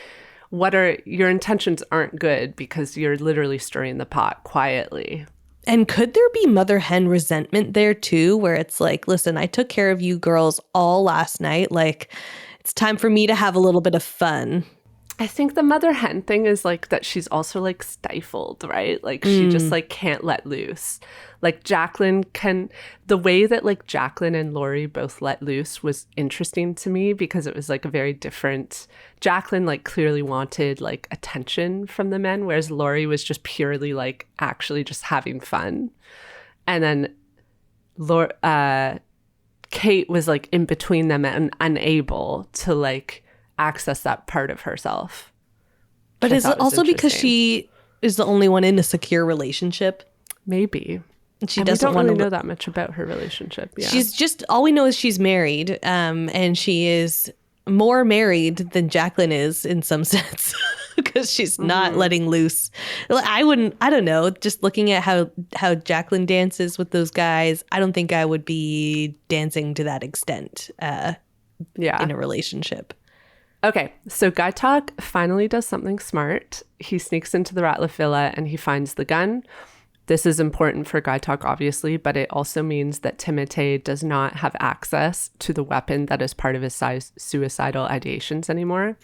what are your intentions aren't good because you're literally stirring the pot quietly. And could there be mother hen resentment there too, where it's like, listen, I took care of you girls all last night. Like it's time for me to have a little bit of fun. I think the mother hen thing is like that she's also like stifled, right? Like she just like can't let loose. Like Jacqueline can, the way that like Jacqueline and Lori both let loose was interesting to me because it was like a very different, Jacqueline like clearly wanted like attention from the men, whereas Lori was just purely like actually just having fun. And then Kate was like in between them and unable to like access that part of herself. But is it also because she is the only one in a secure relationship? Maybe. She and doesn't we don't want really to know that much about her relationship. Yeah. She's just, all we know is she's married, and she is more married than Jacqueline is in some sense, because she's not letting loose. I don't know, just looking at how Jacqueline dances with those guys, I don't think I would be dancing to that extent in a relationship. Okay, so Guy Talk finally does something smart. He sneaks into the Ratliff Villa and he finds the gun. This is important for Guy Talk, obviously, but it also means that Timothée does not have access to the weapon that is part of his suicidal ideations anymore.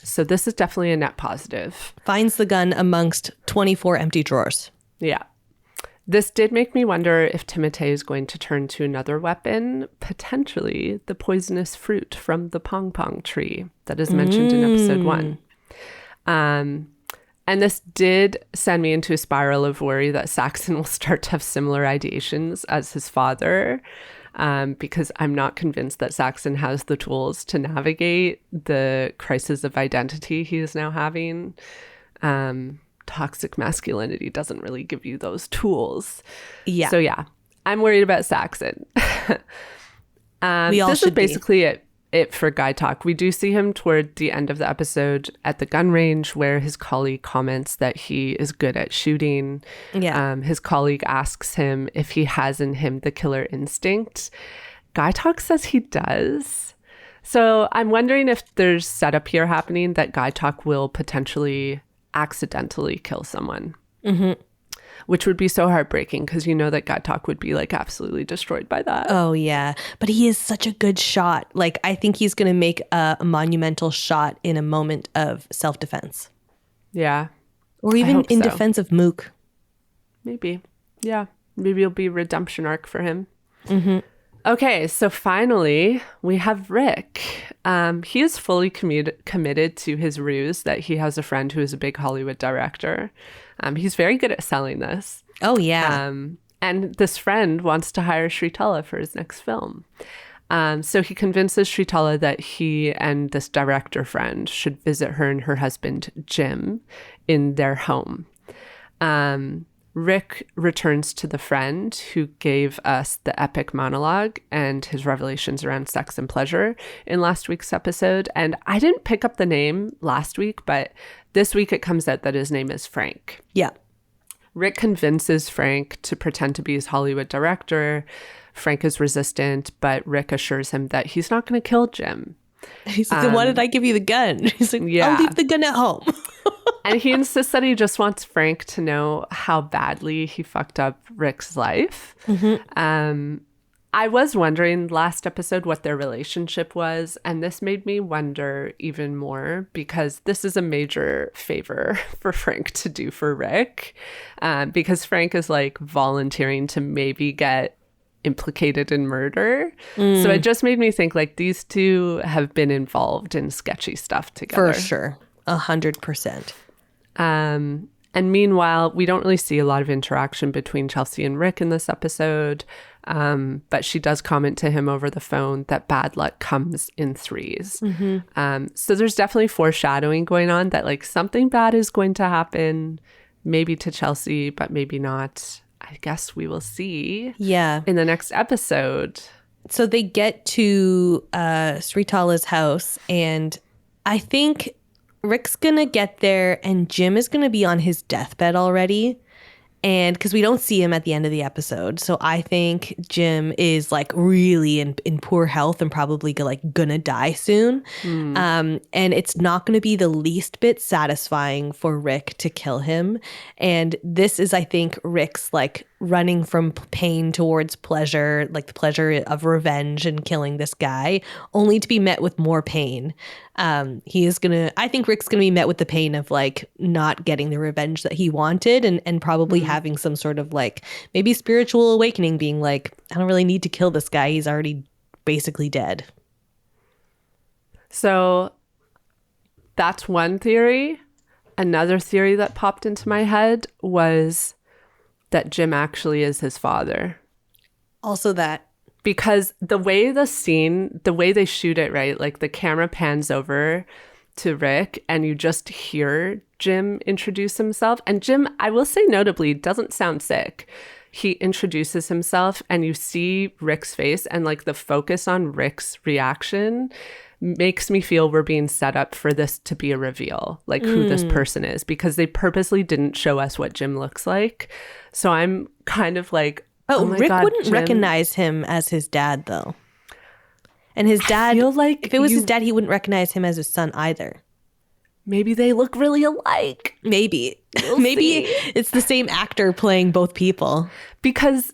So this is definitely a net positive. Finds the gun amongst 24 empty drawers. Yeah. This did make me wonder if Timothée is going to turn to another weapon, potentially the poisonous fruit from the pong pong tree that is mentioned in episode 1. And this did send me into a spiral of worry that Saxon will start to have similar ideations as his father, because I'm not convinced that Saxon has the tools to navigate the crisis of identity he is now having. Toxic masculinity doesn't really give you those tools. Yeah. So yeah, I'm worried about Saxon. We all this should is basically it for Guy Talk. We do see him toward the end of the episode at the gun range where his colleague comments that he is good at shooting. Yeah. His colleague asks him if he has in him the killer instinct. Guy Talk says he does. So I'm wondering if there's setup here happening that Guy Talk will potentially accidentally kill someone, which would be so heartbreaking because you know that Guy Talk would be like absolutely destroyed by that. Oh yeah, but he is such a good shot. Like I think he's going to make a monumental shot in a moment of self-defense. Yeah, or even in defense of Mook. Maybe. Yeah, maybe it'll be a redemption arc for him. Okay, so finally, we have Rick. He is fully committed to his ruse that he has a friend who is a big Hollywood director. He's very good at selling this. Oh, yeah. And this friend wants to hire Shritala for his next film. So he convinces Shritala that he and this director friend should visit her and her husband, Jim, in their home. Rick returns to the friend who gave us the epic monologue and his revelations around sex and pleasure in last week's episode. And I didn't pick up the name last week, but this week it comes out that his name is Frank. Yeah. Rick convinces Frank to pretend to be his Hollywood director. Frank is resistant, but Rick assures him that he's not going to kill Jim. He's like, why did I give you the gun? He's like, yeah. I'll leave the gun at home. And he insists that he just wants Frank to know how badly he fucked up Rick's life. I was wondering last episode what their relationship was, and this made me wonder even more because this is a major favor for Frank to do for Rick, because Frank is like volunteering to maybe get implicated in murder. So it just made me think like these two have been involved in sketchy stuff together. For sure. 100%. And meanwhile, we don't really see a lot of interaction between Chelsea and Rick in this episode. But she does comment to him over the phone that bad luck comes in threes. So there's definitely foreshadowing going on that like something bad is going to happen, maybe to Chelsea, but maybe not. I guess we will see. Yeah. In the next episode. So they get to Sritala's house, and I think Rick's gonna get there and Jim is gonna be on his deathbed already. And because we don't see him at the end of the episode. So I think Jim is like really in poor health and probably like gonna die soon. And it's not gonna be the least bit satisfying for Rick to kill him. And this is, I think, Rick's like running from pain towards pleasure, like the pleasure of revenge and killing this guy, only to be met with more pain. I think Rick's gonna be met with the pain of like not getting the revenge that he wanted, and probably having some sort of like maybe spiritual awakening, being like, I don't really need to kill this guy, he's already basically dead. So that's one theory. Another theory that popped into my head was that Jim actually is his father. Also that. Because the way they shoot it, right? Like the camera pans over to Rick and you just hear Jim introduce himself. And Jim, I will say notably, doesn't sound sick. he introduces himself and you see Rick's face, and like the focus on Rick's reaction makes me feel we're being set up for this to be a reveal, like who this person is, because they purposely didn't show us what Jim looks like. So I'm kind of like, oh my Rick God, wouldn't Jim. recognize him as his dad, though. And his dad, feel like if it was his dad, he wouldn't recognize him as his son either. Maybe they look really alike. Maybe. We'll Maybe see. it's the same actor playing both people. Because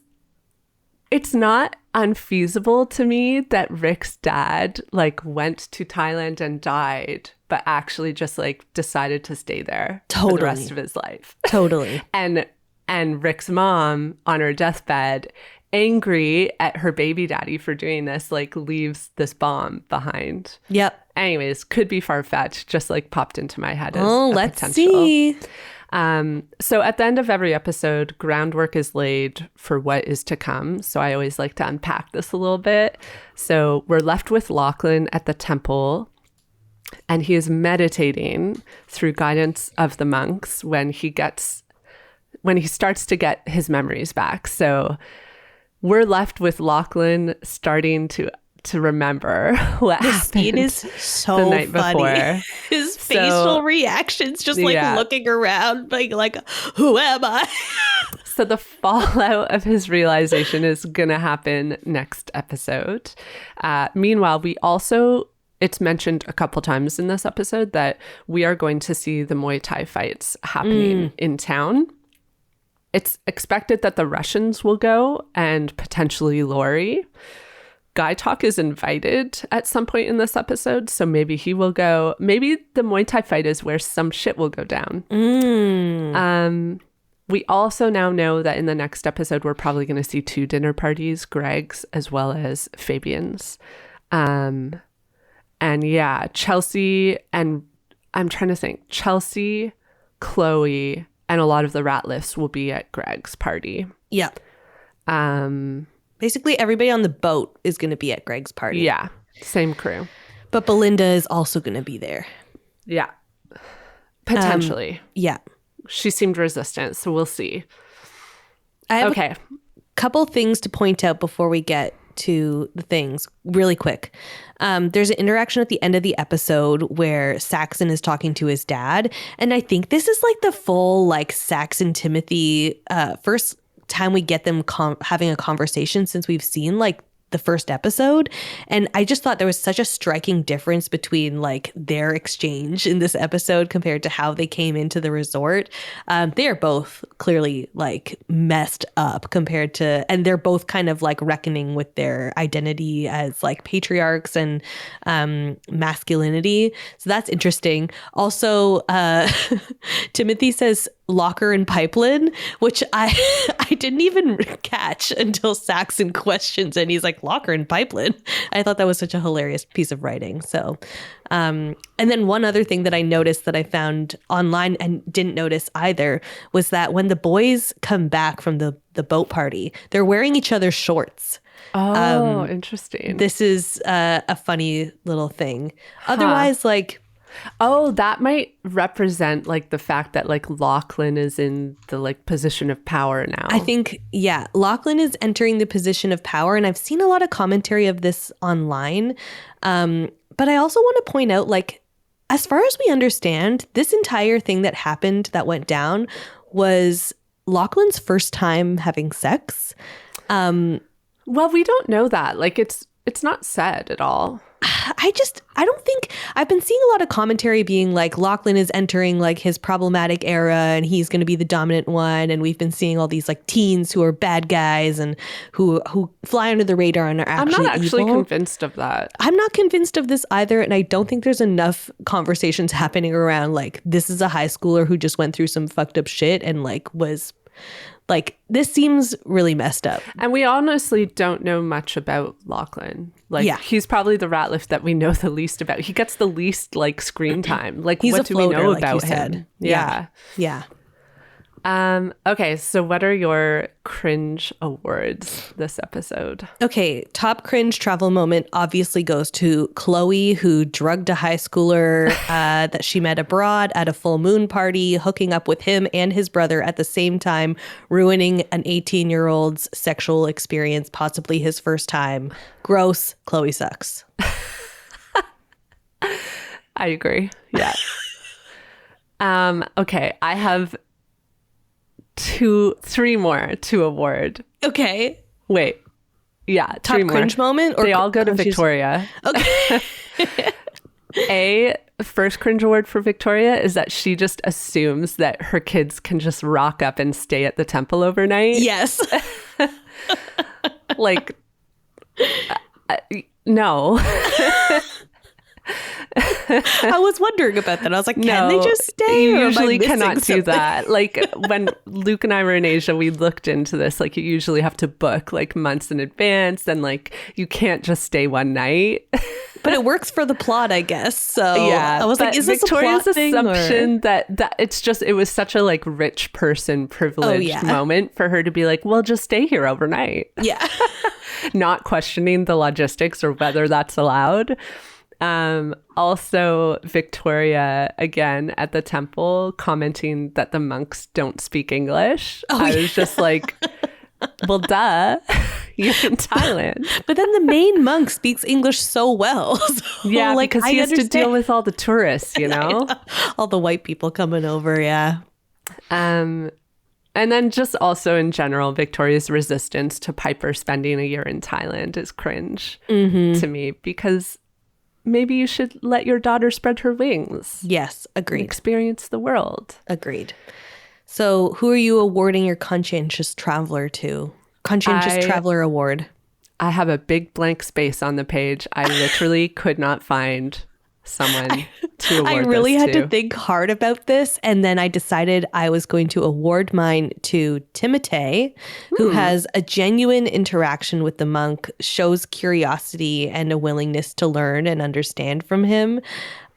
it's not unfeasible to me that Rick's dad like went to Thailand and died, but actually just like decided to stay there for the rest of his life. Totally. And Rick's mom on her deathbed, angry at her baby daddy for doing this, like leaves this bomb behind. Yep. Anyways, could be far-fetched, just like popped into my head as let's potential. see. So at the end of every episode, groundwork is laid for what is to come. So I always like to unpack this a little bit. So we're left with Lachlan at the temple, and he is meditating through guidance of the monks when he starts to get his memories back. So we're left with Lachlan starting to remember what happened. It is so the night funny. before. His facial reactions, just like looking around, like, who am I? So the fallout of his realization is going to happen next episode. Meanwhile, it's mentioned a couple times in this episode that we are going to see the Muay Thai fights happening in town. It's expected that the Russians will go and potentially Lori. Guy Talk is invited at some point in this episode, so maybe he will go. Maybe the Muay Thai fight is where some shit will go down. We also now know that in the next episode, we're probably going to see 2 dinner parties, Greg's as well as Fabian's. And yeah, Chelsea and I'm trying to think, Chelsea, Chloe, and a lot of the Ratliffs will be at Greg's party. Yep. Basically, everybody on the boat is going to be at Greg's party. Yeah, same crew. But Belinda is also going to be there. Yeah, potentially. Yeah. She seemed resistant, so we'll see. I have a couple things to point out before we get to the things really quick. There's an interaction at the end of the episode where Saxon is talking to his dad. And I think this is like the full like Saxon Timothy first time we get them having a conversation since we've seen like the first episode. And I just thought there was such a striking difference between like their exchange in this episode compared to how they came into the resort. They are both clearly like messed up compared to, and they're both kind of like reckoning with their identity as like patriarchs and masculinity. So that's interesting. Also, Timothy says locker and pipeline, which I didn't even catch until Saxon questions, and he's like, locker and pipeline. I thought that was such a hilarious piece of writing. So, and then one other thing that I noticed that I found online and didn't notice either was that when the boys come back from the boat party, they're wearing each other's shorts. Oh, interesting. This is a funny little thing. Otherwise, like, oh, that might represent like the fact that like Lachlan is in the like position of power now. I think, yeah, Lachlan is entering the position of power, and I've seen a lot of commentary of this online. But I also want to point out, like, as far as we understand, this entire thing that happened, that went down, was Lachlan's first time having sex. Well, we don't know that. Like, it's not said at all. I don't think, I've been seeing a lot of commentary being like Lachlan is entering like his problematic era and he's going to be the dominant one. And we've been seeing all these like teens who are bad guys and who fly under the radar and are actually I'm not actually evil. Convinced of that. I'm not convinced of this either. And I don't think there's enough conversations happening around like, this is a high schooler who just went through some fucked up shit and like was like, this seems really messed up. And we honestly don't know much about Lachlan. Like, he's probably the Ratliff that we know the least about. He gets the least like screen time. Like, He's what a do floater, we know like about you him? said. Yeah. Yeah. Okay, so what are your cringe awards this episode? Okay, top cringe travel moment obviously goes to Chloe, who drugged a high schooler that she met abroad at a full moon party, hooking up with him and his brother at the same time, ruining an 18-year-old's sexual experience, possibly his first time. Gross. Chloe sucks. I agree. Yeah. Okay, I have three more to award. Okay. Wait. Yeah, top cringe moment? Or they all go to Victoria. Okay. First cringe award for Victoria is that she just assumes that her kids can just rock up and stay at the temple overnight. Yes. Like, no. I was wondering about that. I was like, can they just stay? You usually cannot do that. Like when Luke and I were in Asia, we looked into this. Like you usually have to book like months in advance, and like you can't just stay one night. But it works for the plot, I guess. So yeah, I was like, is this Victoria's a plot assumption that it's just, it was such a like rich person privileged moment for her to be like, well, just stay here overnight. Yeah. Not questioning the logistics or whether that's allowed. Also Victoria again at the temple commenting that the monks don't speak English. I was just like, well, duh, you're in Thailand. But then the main monk speaks English so well. So, yeah, like, because he has to deal with all the tourists, you know? All the white people coming over, yeah. And then just also in general, Victoria's resistance to Piper spending a year in Thailand is cringe to me, because maybe you should let your daughter spread her wings. Yes, agreed. And experience the world. Agreed. So who are you awarding your conscientious traveler to? Conscientious Traveler Award. I have a big blank space on the page. I literally could not find someone to award I really this had to think hard about this, and then I decided I was going to award mine to Timotei, who has a genuine interaction with the monk, shows curiosity and a willingness to learn and understand from him.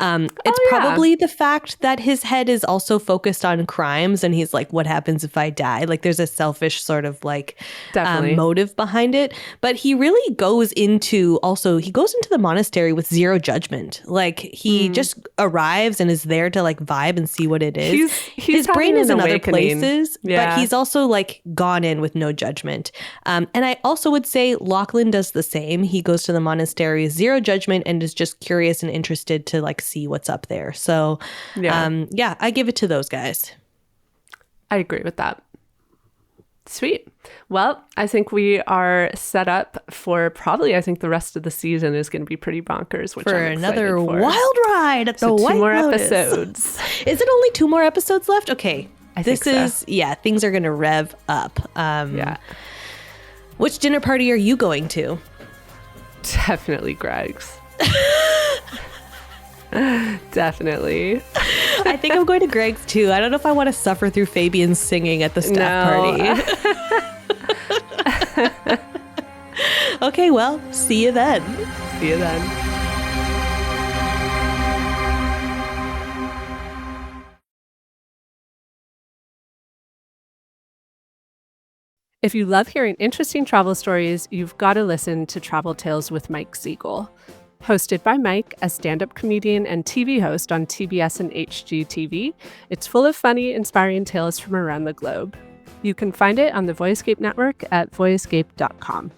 It's probably the fact that his head is also focused on crimes, and he's like, what happens if I die? Like there's a selfish sort of like motive behind it. But he really goes into the monastery with zero judgment. Like he just arrives and is there to like vibe and see what it is. His brain is in other places, but he's also like gone in with no judgment. And I also would say Lachlan does the same. He goes to the monastery with zero judgment and is just curious and interested to like see what's up there. So I give it to those guys. I agree with that. Sweet. Well, I think we are set up for probably, I think the rest of the season is going to be pretty bonkers, which for I'm another for. wild ride at the White 2 more Lotus. episodes. Is it only 2 more episodes left? Okay. I think so. Things are going to rev up. Which dinner party are you going to? Definitely Greg's. Definitely. I think I'm going to Greg's too. I don't know if I want to suffer through Fabian's singing at the staff party. Okay, well, see you then. See you then. If you love hearing interesting travel stories, you've got to listen to Travel Tales with Mike Siegel. Hosted by Mike, a stand-up comedian and TV host on TBS and HGTV, it's full of funny, inspiring tales from around the globe. You can find it on the Voyescape network at voyescape.com.